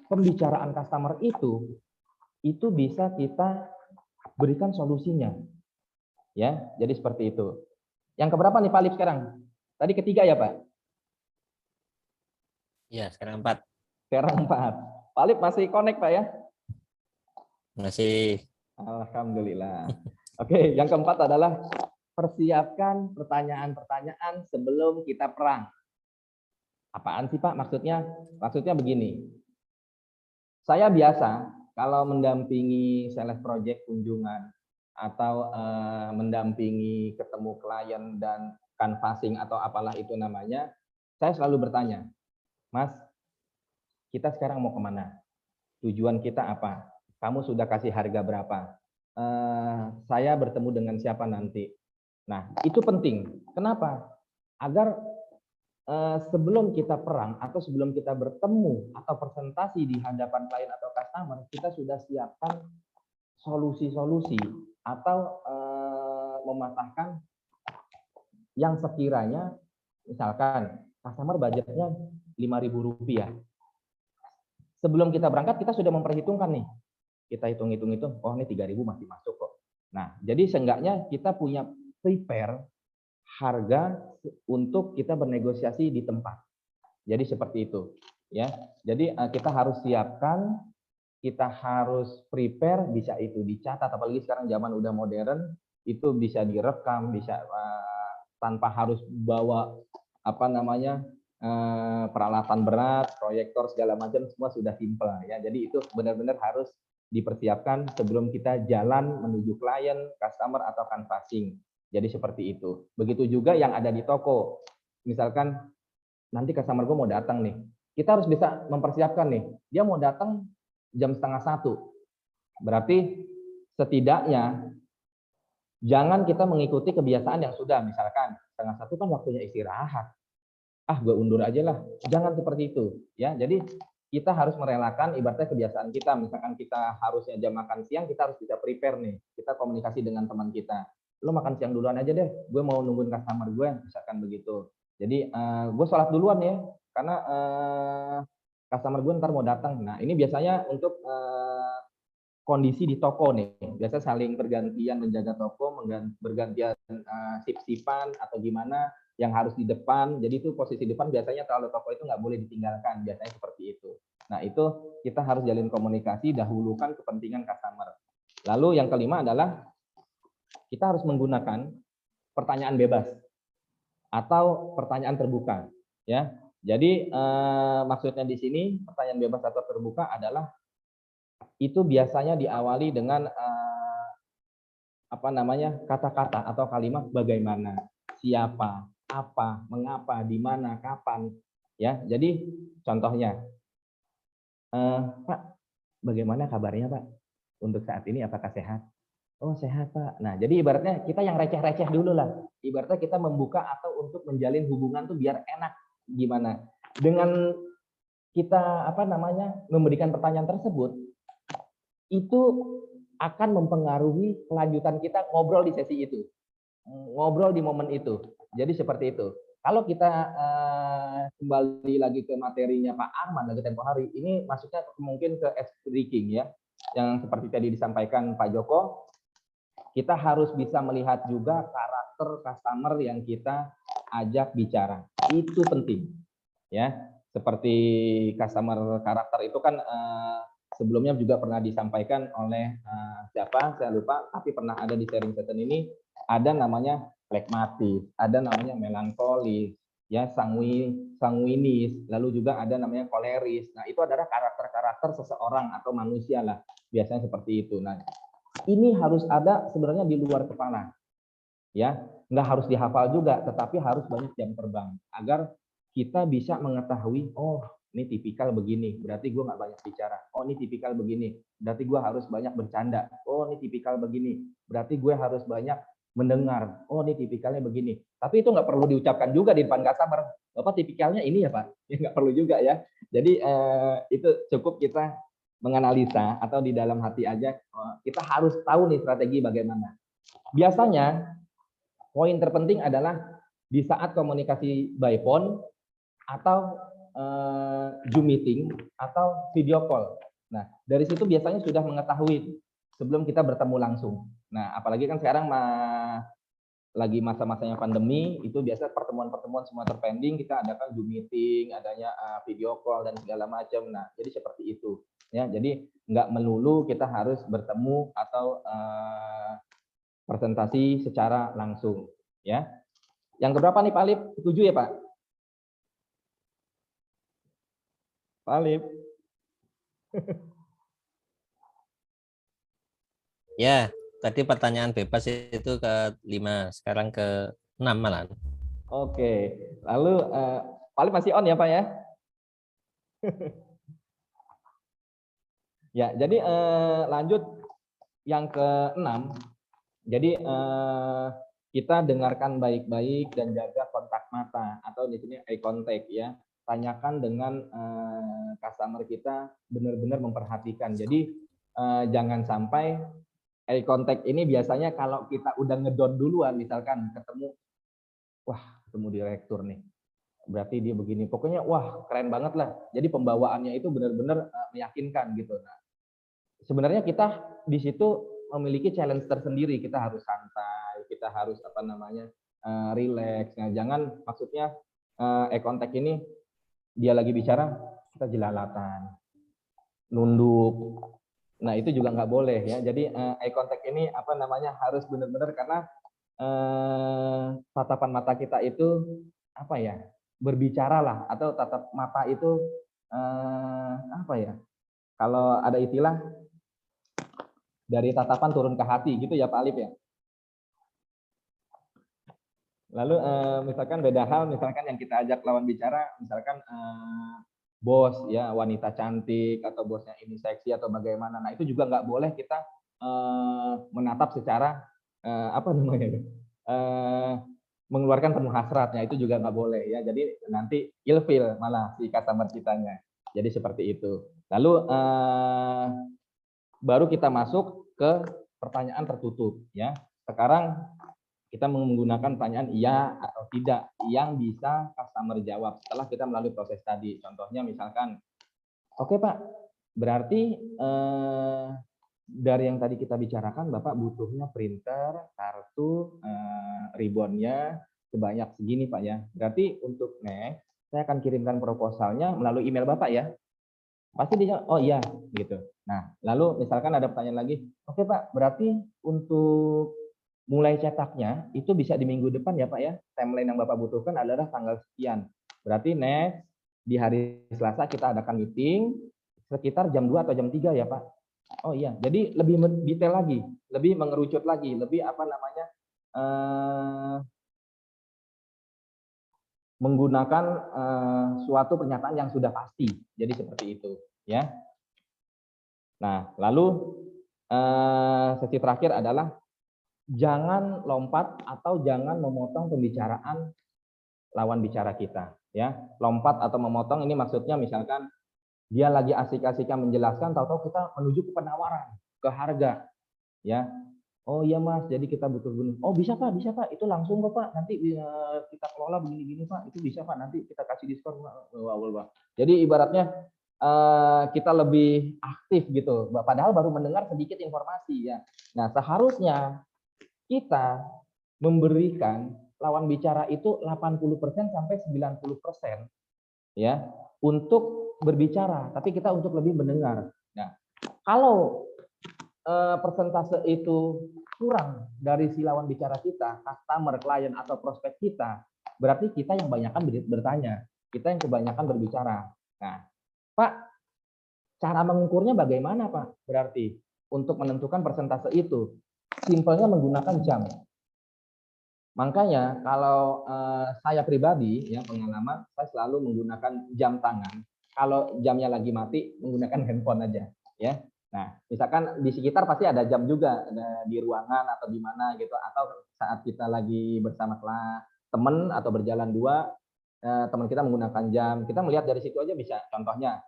pembicaraan customer itu bisa kita berikan solusinya. Ya, jadi seperti itu. Yang keberapa nih Pak Alif sekarang? Tadi ketiga ya Pak? Ya, sekarang 4. Sekarang 4. Pak Alif masih connect Pak ya? Masih. Alhamdulillah. Oke, yang keempat adalah persiapkan pertanyaan-pertanyaan sebelum kita perang. Apaan sih Pak maksudnya? Maksudnya begini. Saya biasa kalau mendampingi sales project kunjungan atau mendampingi ketemu klien dan canvassing atau apalah itu namanya, saya selalu bertanya, Mas, kita sekarang mau kemana? Tujuan kita apa? Kamu sudah kasih harga berapa? Saya bertemu dengan siapa nanti? Nah, itu penting. Kenapa? Agar sebelum kita perang atau sebelum kita bertemu atau presentasi di hadapan klien atau customer, kita sudah siapkan solusi-solusi atau mematahkan yang sekiranya misalkan customer budgetnya Rp5.000. Sebelum kita berangkat kita sudah memperhitungkan nih. Kita hitung-hitung itu, oh ini 3.000 masih masuk kok. Nah, jadi seenggaknya kita punya prepare harga untuk kita bernegosiasi di tempat. Jadi seperti itu, ya. Jadi kita harus siapkan, kita harus prepare, bisa itu dicatat. Apalagi sekarang zaman udah modern, itu bisa direkam, bisa tanpa harus bawa apa namanya peralatan berat, proyektor segala macam, semua sudah simple ya. Jadi itu benar-benar harus dipersiapkan sebelum kita jalan menuju klien, customer atau canvassing. Jadi seperti itu. Begitu juga yang ada di toko. Misalkan nanti customer gue mau datang nih. Kita harus bisa mempersiapkan nih. Dia mau datang jam 12:30. Berarti setidaknya jangan kita mengikuti kebiasaan yang sudah. Misalkan 12:30 kan waktunya istirahat. Ah, gue undur aja lah. Jangan seperti itu. Ya, jadi kita harus merelakan ibaratnya kebiasaan kita. Misalkan kita harusnya jam makan siang, kita harus bisa prepare nih. Kita komunikasi dengan teman kita. Lo makan siang duluan aja deh, gue mau nungguin customer gue, misalkan begitu. Jadi gue sholat duluan ya, karena customer gue ntar mau datang. Nah ini biasanya untuk kondisi di toko nih, biasa saling bergantian menjaga toko, bergantian sip-sipan atau gimana yang harus di depan. Jadi itu posisi depan biasanya kalau toko itu nggak boleh ditinggalkan, biasanya seperti itu. Nah itu kita harus jalin komunikasi, dahulukan kepentingan customer. Lalu yang kelima adalah kita harus menggunakan pertanyaan bebas atau pertanyaan terbuka, ya. Jadi maksudnya di sini pertanyaan bebas atau terbuka adalah itu biasanya diawali dengan apa namanya kata-kata atau kalimat bagaimana, siapa, apa, mengapa, di mana, kapan, ya. Jadi contohnya, Pak, bagaimana kabarnya Pak? Untuk saat ini apakah sehat? Oh sehat Pak. Nah jadi ibaratnya kita yang receh-receh dulu lah. Ibaratnya kita membuka atau untuk menjalin hubungan tuh biar enak gimana. Dengan kita apa namanya memberikan pertanyaan tersebut, itu akan mempengaruhi kelanjutan kita ngobrol di sesi itu. Ngobrol di momen itu. Jadi seperti itu. Kalau kita kembali lagi ke materinya Pak Arman lagi tempo hari, ini masuknya mungkin ke speaking ya. Yang seperti tadi disampaikan Pak Joko, kita harus bisa melihat juga karakter customer yang kita ajak bicara. Itu penting. Ya, seperti customer karakter itu kan sebelumnya juga pernah disampaikan oleh siapa? Saya lupa, tapi pernah ada di sharing session ini, ada namanya flegmatis, ada namanya melankolis, ya sanguinis, lalu juga ada namanya koleris. Nah, itu adalah karakter-karakter seseorang atau manusia lah, biasanya seperti itu. Nah, ini harus ada sebenarnya di luar kepala. Ya, nggak harus dihafal juga, tetapi harus banyak jam terbang agar kita bisa mengetahui, oh ini tipikal begini, berarti gue nggak banyak bicara. Oh ini tipikal begini, berarti gue harus banyak bercanda. Oh ini tipikal begini, berarti gue harus banyak mendengar. Oh ini tipikalnya begini. Tapi itu nggak perlu diucapkan juga di depan customer. Bapak tipikalnya ini ya Pak, ya nggak perlu juga ya. Jadi itu cukup kita menganalisa atau di dalam hati aja, kita harus tahu nih strategi bagaimana. Biasanya poin terpenting adalah di saat komunikasi by phone atau Zoom meeting atau video call. Nah, dari situ biasanya sudah mengetahui sebelum kita bertemu langsung. Nah, apalagi kan sekarang lagi masa-masanya pandemi, itu biasa pertemuan-pertemuan semua terpending, kita adakan Zoom meeting, adanya video call dan segala macam. Nah, jadi seperti itu. Ya, jadi nggak melulu kita harus bertemu atau presentasi secara langsung. Ya. Yang keberapa nih Pak Alip? Setuju ya Pak? Pak Alip. Ya, tadi pertanyaan bebas itu ke-5, sekarang ke-6 malah. Oke, lalu Pak Alip masih on ya Pak ya? Ya, jadi lanjut yang ke-6. Jadi kita dengarkan baik-baik dan jaga kontak mata atau di sini eye contact ya. Tanyakan dengan customer kita, benar-benar memperhatikan. Jadi jangan sampai eye contact ini biasanya kalau kita udah ngedon duluan, misalkan ketemu direktur nih, berarti dia begini. Pokoknya wah keren banget lah. Jadi pembawaannya itu benar-benar meyakinkan gitu. Nah, sebenarnya kita di situ memiliki challenge tersendiri. Kita harus santai, kita harus relax. Nah, jangan maksudnya eye contact ini dia lagi bicara kita jelalatan, nunduk. Nah, itu juga nggak boleh ya. Jadi eye contact ini harus benar-benar, karena tatapan mata kita itu berbicara lah, atau tatap mata itu kalau ada istilah dari tatapan turun ke hati gitu ya Pak Alip ya. Lalu misalkan beda hal, misalkan yang kita ajak lawan bicara, misalkan bos ya, wanita cantik atau bosnya ini seksi atau bagaimana. Nah, itu juga nggak boleh kita menatap secara mengeluarkan penuh hasratnya, itu juga nggak boleh ya. Jadi nanti ilfil malah si customer kitanya. Jadi seperti itu. Lalu baru kita masuk ke pertanyaan tertutup ya. Sekarang kita menggunakan pertanyaan iya atau tidak yang bisa customer jawab setelah kita melalui proses tadi. Contohnya misalkan, oke Pak, berarti dari yang tadi kita bicarakan Bapak butuhnya printer, kartu, ribbonnya sebanyak segini Pak ya. Berarti untuk next saya akan kirimkan proposalnya melalui email Bapak ya. Pasti dia, oh iya gitu. Nah, lalu misalkan ada pertanyaan lagi, oke Pak, berarti untuk mulai cetaknya itu bisa di minggu depan ya Pak ya. Timeline yang Bapak butuhkan adalah tanggal sekian. Berarti next di hari Selasa kita adakan meeting sekitar jam 2 atau jam 3 ya Pak. Oh iya, jadi lebih detail lagi, lebih mengerucut lagi, lebih menggunakan suatu pernyataan yang sudah pasti. Jadi seperti itu ya. Nah, lalu sesi terakhir adalah jangan lompat atau jangan memotong pembicaraan lawan bicara kita ya. Lompat atau memotong ini maksudnya misalkan dia lagi asik-asiknya menjelaskan, tahu-tahu kita menuju ke penawaran, ke harga ya. Oh iya Mas, jadi kita butuh begini. Oh bisa Pak, itu langsung kok Pak, nanti kita kelola begini-gini Pak, itu bisa Pak, nanti kita kasih diskon. Wah. Jadi ibaratnya kita lebih aktif gitu, padahal baru mendengar sedikit informasi ya. Nah, seharusnya kita memberikan lawan bicara itu 80% sampai 90% ya untuk berbicara, tapi kita untuk lebih mendengar. Nah, kalau persentase itu kurang dari si lawan bicara kita, customer, klien atau prospek kita, berarti kita yang kebanyakan bertanya, kita yang kebanyakan berbicara. Nah, Pak, cara mengukurnya bagaimana Pak? Berarti, untuk menentukan persentase itu? Simpelnya menggunakan jam. Makanya kalau saya pribadi ya pengalaman, saya selalu menggunakan jam tangan. Kalau jamnya lagi mati, menggunakan handphone aja ya. Nah, misalkan di sekitar pasti ada jam juga, ada di ruangan atau di mana gitu, atau saat kita lagi bersama kelas teman atau berjalan dua, teman kita menggunakan jam, kita melihat dari situ aja bisa. Contohnya,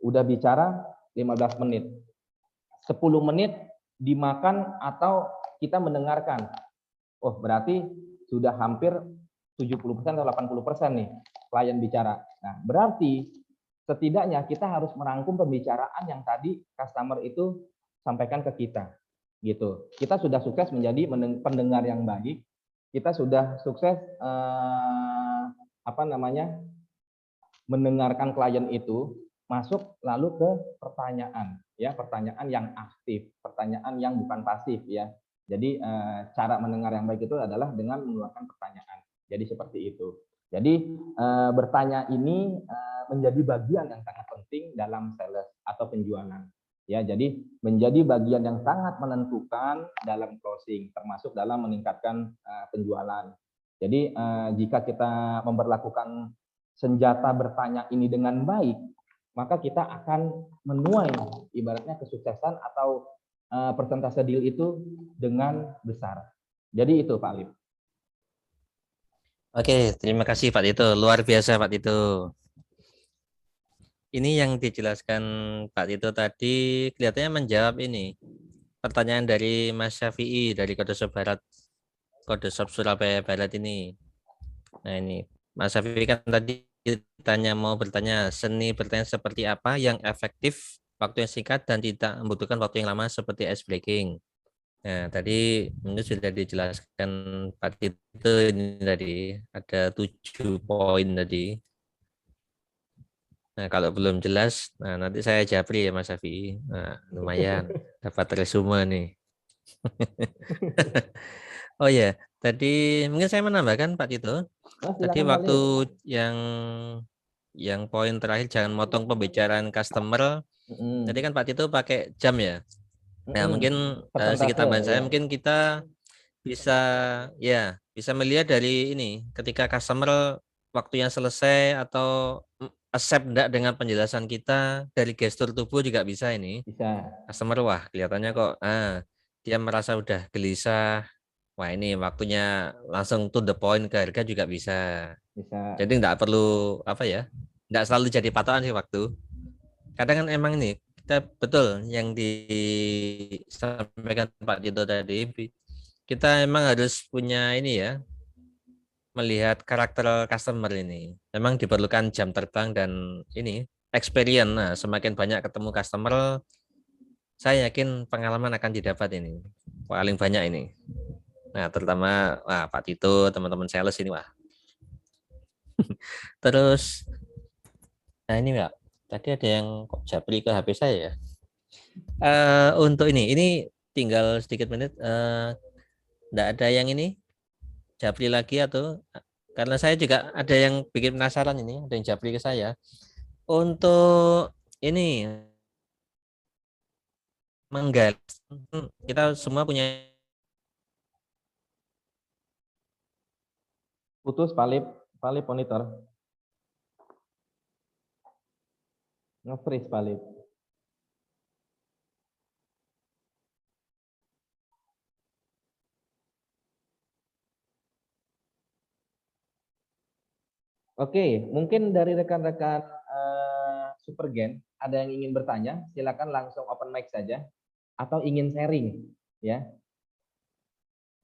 udah bicara 15 menit, 10 menit dimakan atau kita mendengarkan. Oh, berarti sudah hampir 70% atau 80% nih klien bicara. Nah, berarti setidaknya kita harus merangkum pembicaraan yang tadi customer itu sampaikan ke kita. Gitu. Kita sudah sukses menjadi pendengar yang baik. Kita sudah sukses mendengarkan klien itu, masuk lalu ke pertanyaan, ya, pertanyaan yang aktif, pertanyaan yang bukan pasif ya. Jadi cara mendengar yang baik itu adalah dengan mengeluarkan pertanyaan. Jadi seperti itu. Jadi bertanya ini menjadi bagian yang sangat penting dalam sales atau penjualan. Ya, jadi menjadi bagian yang sangat menentukan dalam closing, termasuk dalam meningkatkan penjualan. Jadi jika kita memperlakukan senjata bertanya ini dengan baik, maka kita akan menuai ibaratnya kesuksesan atau persentase deal itu dengan besar. Jadi itu Pak Alif. Oke, terima kasih Pak Tito. Luar biasa Pak Tito. Ini yang dijelaskan Pak Tito tadi kelihatannya menjawab ini pertanyaan dari Mas Syafi'i dari Kode Shop Surabaya Barat ini. Nah ini Mas Syafi'i kan tadi mau bertanya seni bertanya seperti apa yang efektif, waktu yang singkat dan tidak membutuhkan waktu yang lama seperti ice breaking. Nah, tadi ini sudah dijelaskan Pak Tito ini tadi ada 7 poin tadi. Nah, kalau belum jelas, nah nanti saya japri ya Mas Safi. Nah, lumayan dapat resume nih. Oh ya, tadi mungkin saya menambahkan Pak Tito. Tadi waktu yang poin terakhir jangan motong pembicaraan customer. Tadi kan Pak Tito pakai jam ya. Nah, mungkin sedikit tambahan saya, mungkin kita bisa melihat dari ini ketika customer waktunya selesai atau accept enggak dengan penjelasan kita, dari gestur tubuh juga bisa ini. Bisa. Customer wah kelihatannya kok dia merasa udah gelisah. Wah, ini waktunya langsung to the point ke harga juga bisa. Bisa. Jadi enggak perlu enggak selalu jadi patokan sih waktu. Kadang kan emang ini kita betul yang disampaikan Pak Tito tadi, kita emang harus punya ini ya, melihat karakter customer ini. Memang diperlukan jam terbang dan ini experience. Nah, semakin banyak ketemu customer, saya yakin pengalaman akan didapat ini paling banyak ini. Nah, terutama Pak Tito, teman-teman sales ini wah. Terus nah ini Mbak, tadi ada yang kok japri ke HP saya ya. Untuk ini tinggal sedikit menit. Enggak ada yang ini japri lagi atau karena saya juga ada yang bikin penasaran ini, ada yang japri ke saya. Untuk ini menggali, kita semua punya. Putus Pak Alif monitor. Nge-freeze Pak Alif. Oke, mungkin dari rekan-rekan Supergen ada yang ingin bertanya, silakan langsung open mic saja atau ingin sharing ya.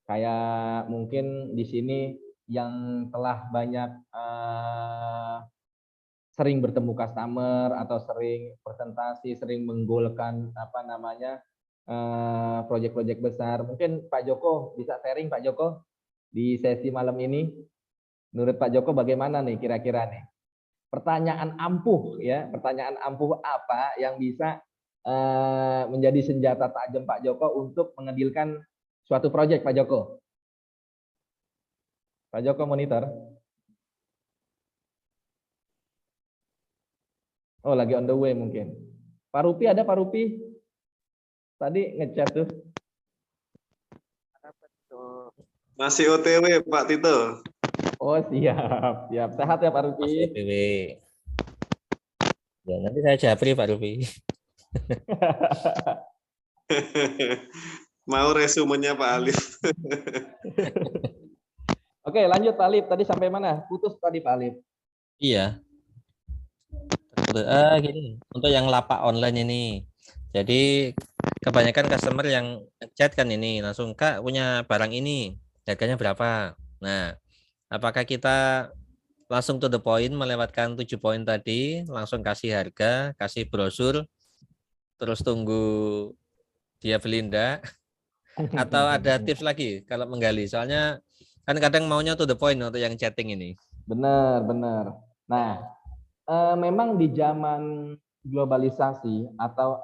Kayak mungkin di sini yang telah banyak sering bertemu customer atau sering presentasi, sering menggolkan proyek-proyek besar. Mungkin Pak Joko bisa sharing Pak Joko di sesi malam ini. Menurut Pak Joko bagaimana nih kira-kira nih? Pertanyaan ampuh ya, pertanyaan ampuh apa yang bisa menjadi senjata tajam Pak Joko untuk mengedilkan suatu proyek Pak Joko? Pak Joko monitor. Oh, lagi on the way mungkin. Pak Rupi ada Pak Rupi? Tadi ngechat tuh. Masih OTW Pak Tito. Oh siap, siap. Sehat ya Pak Mas Rufi. OTW. Ya, nanti saya japri Pak Rufi. Mau resumenya Pak Alif. Oke, lanjut Pak Alif. Tadi sampai mana? Putus tadi Pak Alif. Iya. Gini, untuk yang lapak online ini. Jadi kebanyakan customer yang chat kan ini langsung, Kak punya barang ini, harganya berapa? Nah, apakah kita langsung to the point melewatkan 7 poin tadi, langsung kasih harga, kasih brosur, terus tunggu dia beli enggak? Atau ada tips lagi kalau menggali? Soalnya kan kadang maunya to the point untuk yang chatting ini. Benar, benar. Nah, memang di zaman globalisasi atau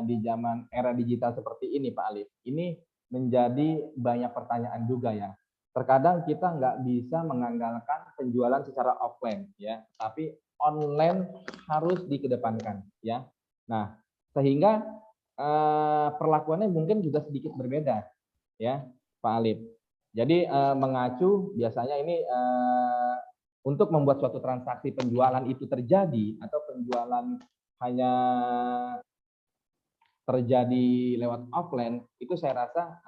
di zaman era digital seperti ini Pak Alif, ini menjadi banyak pertanyaan juga ya. Terkadang kita nggak bisa mengandalkan penjualan secara offline ya, tapi online harus dikedepankan ya. Nah, sehingga perlakuannya mungkin juga sedikit berbeda ya Pak Alif. Jadi mengacu biasanya ini untuk membuat suatu transaksi penjualan itu terjadi atau penjualan hanya terjadi lewat offline, itu saya rasa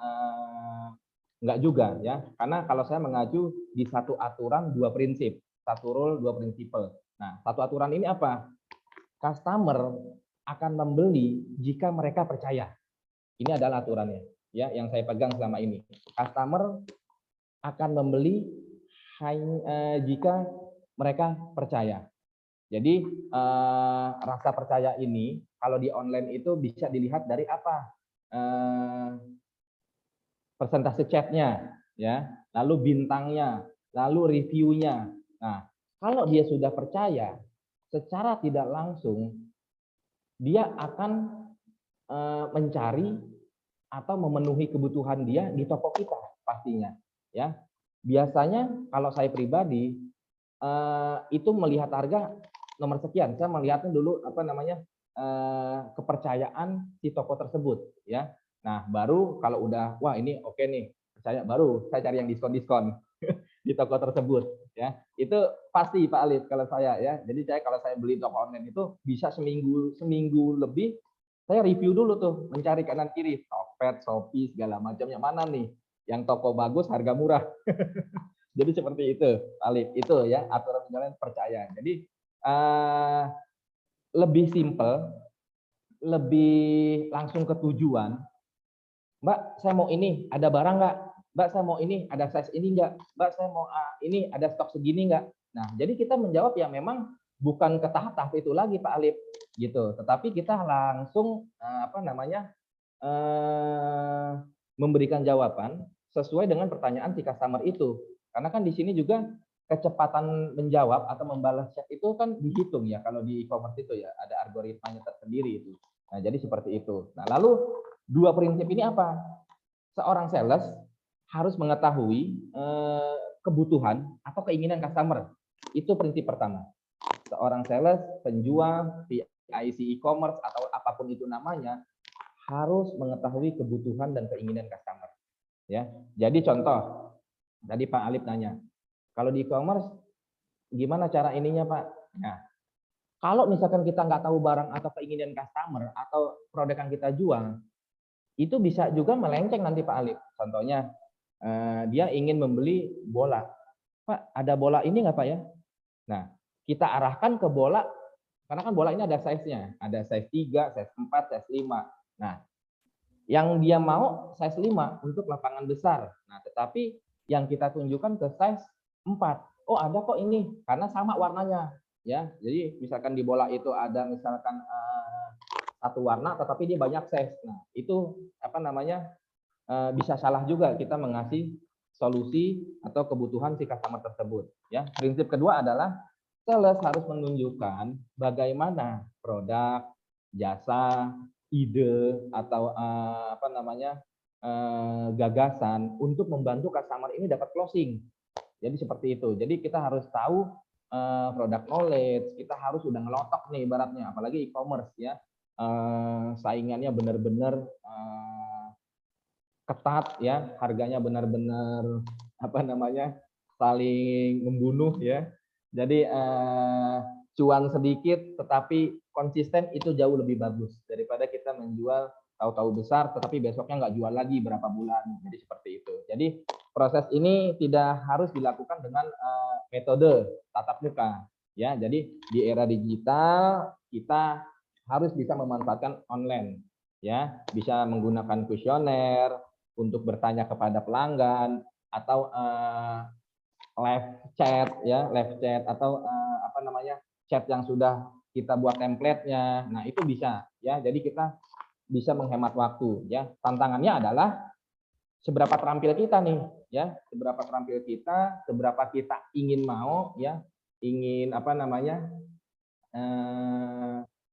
enggak juga ya, karena kalau saya mengacu di satu aturan dua prinsip, satu rule dua prinsipal. Nah, satu aturan ini apa? Customer akan membeli jika mereka percaya. Ini adalah aturannya ya, yang saya pegang selama ini. Customer akan membeli jika mereka percaya. Jadi rasa percaya ini kalau di online itu bisa dilihat dari apa? Persentase chatnya, ya, lalu bintangnya, lalu reviewnya. Nah, kalau dia sudah percaya, secara tidak langsung dia akan mencari atau memenuhi kebutuhan dia di toko kita pastinya, ya. Biasanya kalau saya pribadi itu melihat harga nomor sekian, saya melihatnya dulu apa namanya kepercayaan si toko tersebut, ya. Nah baru kalau udah wah ini oke nih percaya, baru saya cari yang diskon di toko tersebut, ya. Itu pasti Pak Alif kalau saya ya. Jadi kalau saya beli toko online itu bisa seminggu lebih saya review dulu tuh, mencari kanan kiri, Tokped, Shopee segala macam, yang mana nih yang toko bagus harga murah. Jadi seperti itu, Alif. Itu ya aturan penjualan percaya. Jadi lebih simple, lebih langsung ke tujuan. Mbak, saya mau ini, ada barang nggak? Mbak, saya mau ini, ada size ini nggak? Mbak, saya mau ini, ada stok segini nggak? Nah, jadi kita menjawab ya memang bukan ke tahap itu lagi, Pak Alif, gitu. Tetapi kita langsung apa namanya memberikan jawaban sesuai dengan pertanyaan si customer itu. Karena kan di sini juga kecepatan menjawab atau membalas chat itu kan dihitung ya, kalau di e-commerce itu ya ada algoritmanya tersendiri itu. Nah, jadi seperti itu. Nah, lalu dua prinsip ini apa? Seorang sales harus mengetahui kebutuhan atau keinginan customer. Itu prinsip pertama. Seorang sales, penjual, PIC e-commerce atau apapun itu namanya, harus mengetahui kebutuhan dan keinginan customer. Ya, jadi contoh, tadi Pak Alif nanya, kalau di e-commerce gimana cara ininya Pak? Nah, kalau misalkan kita nggak tahu barang atau keinginan customer atau produk yang kita jual, itu bisa juga melenceng nanti Pak Alif. Contohnya, dia ingin membeli bola. Pak, ada bola ini nggak Pak ya? Nah, kita arahkan ke bola, karena kan bola ini ada size-nya. Ada size 3, size 4, size 5. Nah, yang dia mau size 5 untuk lapangan besar. Nah, tetapi yang kita tunjukkan ke size 4. Oh, ada kok ini, karena sama warnanya. Ya, jadi misalkan di bola itu ada misalkan satu warna, tetapi dia banyak size. Nah, itu apa namanya bisa salah juga kita mengasih solusi atau kebutuhan si customer tersebut. Ya, prinsip kedua adalah sales harus menunjukkan bagaimana produk, jasa, ide atau apa namanya gagasan untuk membantu customer ini dapat closing. Jadi seperti itu. Jadi kita harus tahu produk knowledge, kita harus sudah ngelotok nih ibaratnya, apalagi e-commerce ya. saingannya benar-benar ketat ya, harganya benar-benar apa namanya saling membunuh ya. Jadi cuan sedikit tetapi konsisten itu jauh lebih bagus daripada kita menjual tahu-tahu besar tetapi besoknya nggak jual lagi berapa bulan. Jadi seperti itu. Jadi proses ini tidak harus dilakukan dengan metode tatap muka ya. Jadi di era digital kita harus bisa memanfaatkan online ya, bisa menggunakan kuesioner untuk bertanya kepada pelanggan atau live chat ya, live chat atau apa namanya chat yang sudah kita buat template-nya. Nah, itu bisa ya. Jadi kita bisa menghemat waktu ya. Tantangannya adalah seberapa terampil kita nih ya, seberapa terampil kita, seberapa kita ingin mau ya, ingin apa namanya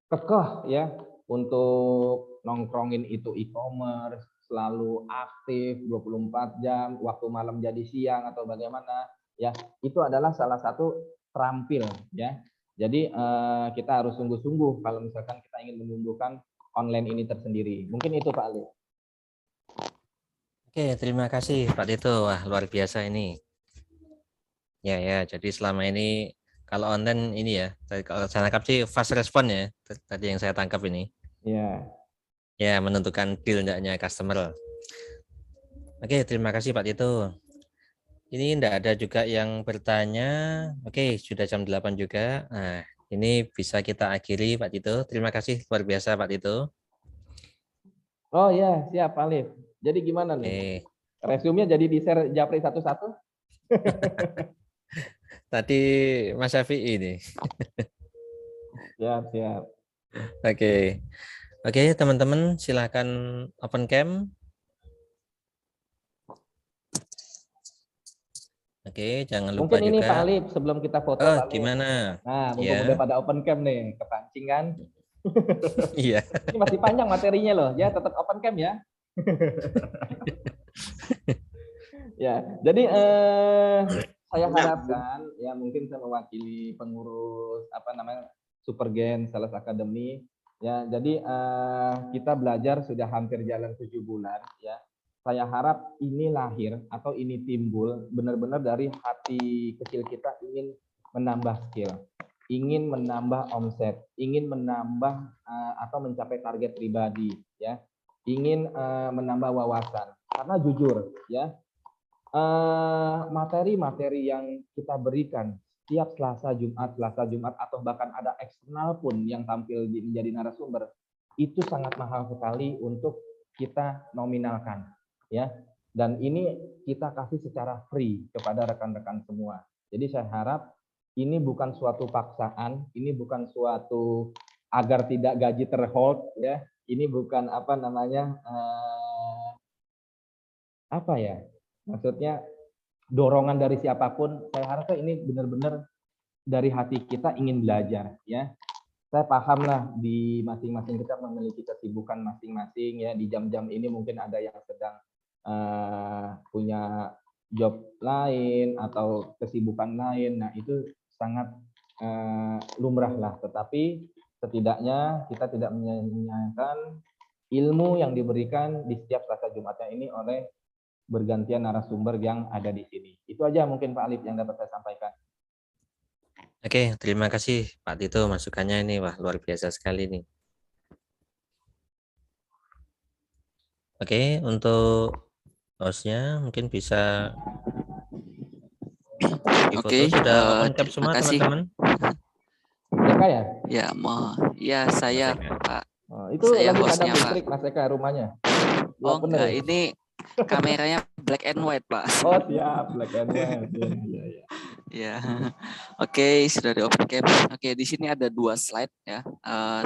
kekeh ya untuk nongkrongin itu e-commerce, selalu aktif 24 jam, waktu malam jadi siang atau bagaimana ya, itu adalah salah satu terampil ya. Jadi kita harus sungguh-sungguh kalau misalkan kita ingin menumbuhkan online ini tersendiri. Mungkin itu Pak Ali. Oke, terima kasih Pak Tito. Wah, luar biasa ini. Ya, jadi selama ini kalau online ini ya, kalau saya tangkap sih fast respon ya, tadi yang saya tangkap ini. Ya. Ya, menentukan deal enggaknya customer. Oke, terima kasih Pak Tito. Ini enggak ada juga yang bertanya. Oke, sudah jam 8 juga. Nah, ini bisa kita akhiri Pak Tito. Terima kasih luar biasa Pak Tito. Oh ya, siap Pak Alif. Jadi gimana nih? Resume-nya jadi di-share Japri satu-satu? Tadi Mas Syafi'i ini. Siap. Oke, teman-teman silakan open cam. Oke, jangan lupa mungkin ini juga. Pak Alif sebelum kita foto Pak Alif. Gimana? Nah, mumpung udah pada open cam nih, kepancing kan? Iya. Ini masih panjang materinya loh, ya tetap open cam ya. Ya, jadi saya harapkan ya mungkin saya mewakili pengurus apa namanya Supergen Sales Academy ya. Jadi kita belajar sudah hampir jalan 7 bulan ya. Saya harap ini lahir atau ini timbul benar-benar dari hati kecil kita ingin menambah skill, ingin menambah omset, ingin menambah atau mencapai target pribadi ya, ingin menambah wawasan. Karena jujur ya, materi-materi yang kita berikan setiap Selasa Jumat atau bahkan ada eksternal pun yang tampil menjadi narasumber itu sangat mahal sekali untuk kita nominalkan ya, dan ini kita kasih secara free kepada rekan-rekan semua. Jadi saya harap ini bukan suatu paksaan, ini bukan suatu agar tidak gaji terhold ya, ini bukan apa namanya apa ya, maksudnya dorongan dari siapapun. Saya harap ini benar-benar dari hati kita ingin belajar ya. Saya paham lah di masing-masing kita memiliki kesibukan masing-masing ya. Di jam-jam ini mungkin ada yang sedang punya job lain atau kesibukan lain. Nah itu sangat lumrah lah. Tetapi setidaknya kita tidak menyanyiakan ilmu yang diberikan di setiap Selasa Jumatnya ini oleh bergantian narasumber yang ada di sini. Itu aja mungkin Pak Alif yang dapat saya sampaikan. Oke, terima kasih Pak Tito masukannya ini. Wah, luar biasa sekali nih. Oke, untuk hostnya mungkin bisa Oke, sudah open cam terima semua kasih. teman-teman. Eka ya? Ya, ya saya Pak. Itu saya lagi hostnya padam Pak. listrik Mas Eka rumahnya. Oh bener enggak, ya? ini kameranya black and white Pak. Oh siap, black and white. Ya. Ya, oke, sudah di open cam. Oke, di sini ada 2 slide ya.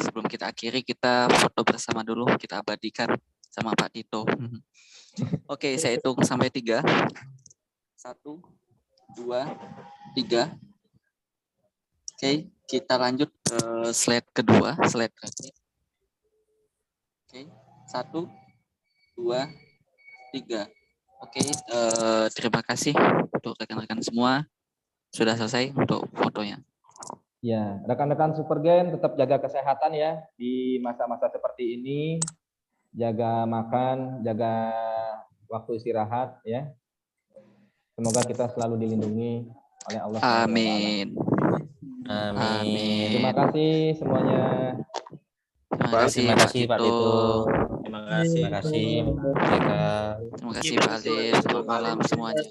Sebelum kita akhiri, kita foto bersama dulu, kita abadikan sama Pak Tito. Oke, saya hitung sampai 3. 1, 2, 3. Oke, kita lanjut ke slide kedua, slide terakhir. Oke, 1, 2, 3. Oke, terima kasih untuk rekan-rekan semua. Sudah selesai untuk fotonya. Ya, rekan-rekan Supergen tetap jaga kesehatan ya di masa-masa seperti ini. Jaga makan, jaga waktu istirahat ya. Semoga kita selalu dilindungi oleh Allah SWT. Amin. Amin. Terima kasih semuanya. Terima kasih Terima Pak kasih Pak Tito. Tito. Terima kasih Eka. Terima kasih Pak Alif. Selamat malam semuanya.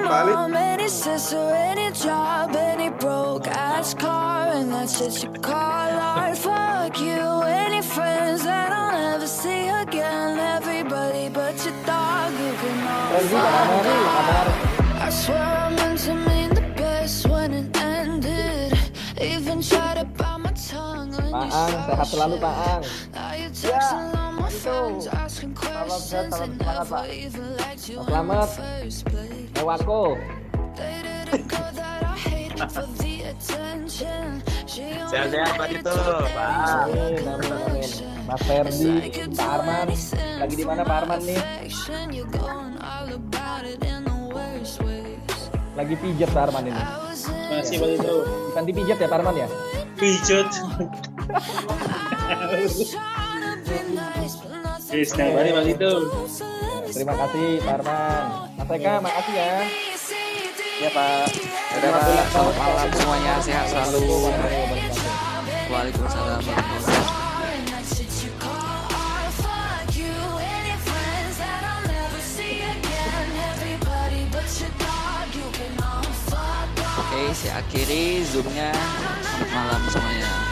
Mom, any sister, any job, any broke ass car, and that's it you call art. Fuck you, any friends that I'll never see again. Everybody but your dog, you can all fuck off. I swear I meant to mean the best when it ended. Even tried to bite my tongue when Pak you Ang, saw sehat selalu Pak Ang. Now you're texting all my friends, asking questions, and never even liked you in the Selamat. first place. Ewako. Sehat-sehat Pak Tito. Pak. Amin, amin, amin. Mas Ferdi, Pak Arman. Lagi di mana Pak Arman nih? Lagi pijat Pak Arman ini. Masih Pak Tito. Bukan dipijat ya Pak Arman ya? Pijat. Krisna Bari Pak Tito. Terima kasih Pak Arman. Mas Eka, makasih ya. Ya Pak. Dadah Pak. Selamat malam semuanya. Sehat selalu. Waalaikumsalam warahmatullahi wabarakatuh. Oke, saya akhiri Zoom-nya. Selamat malam semuanya.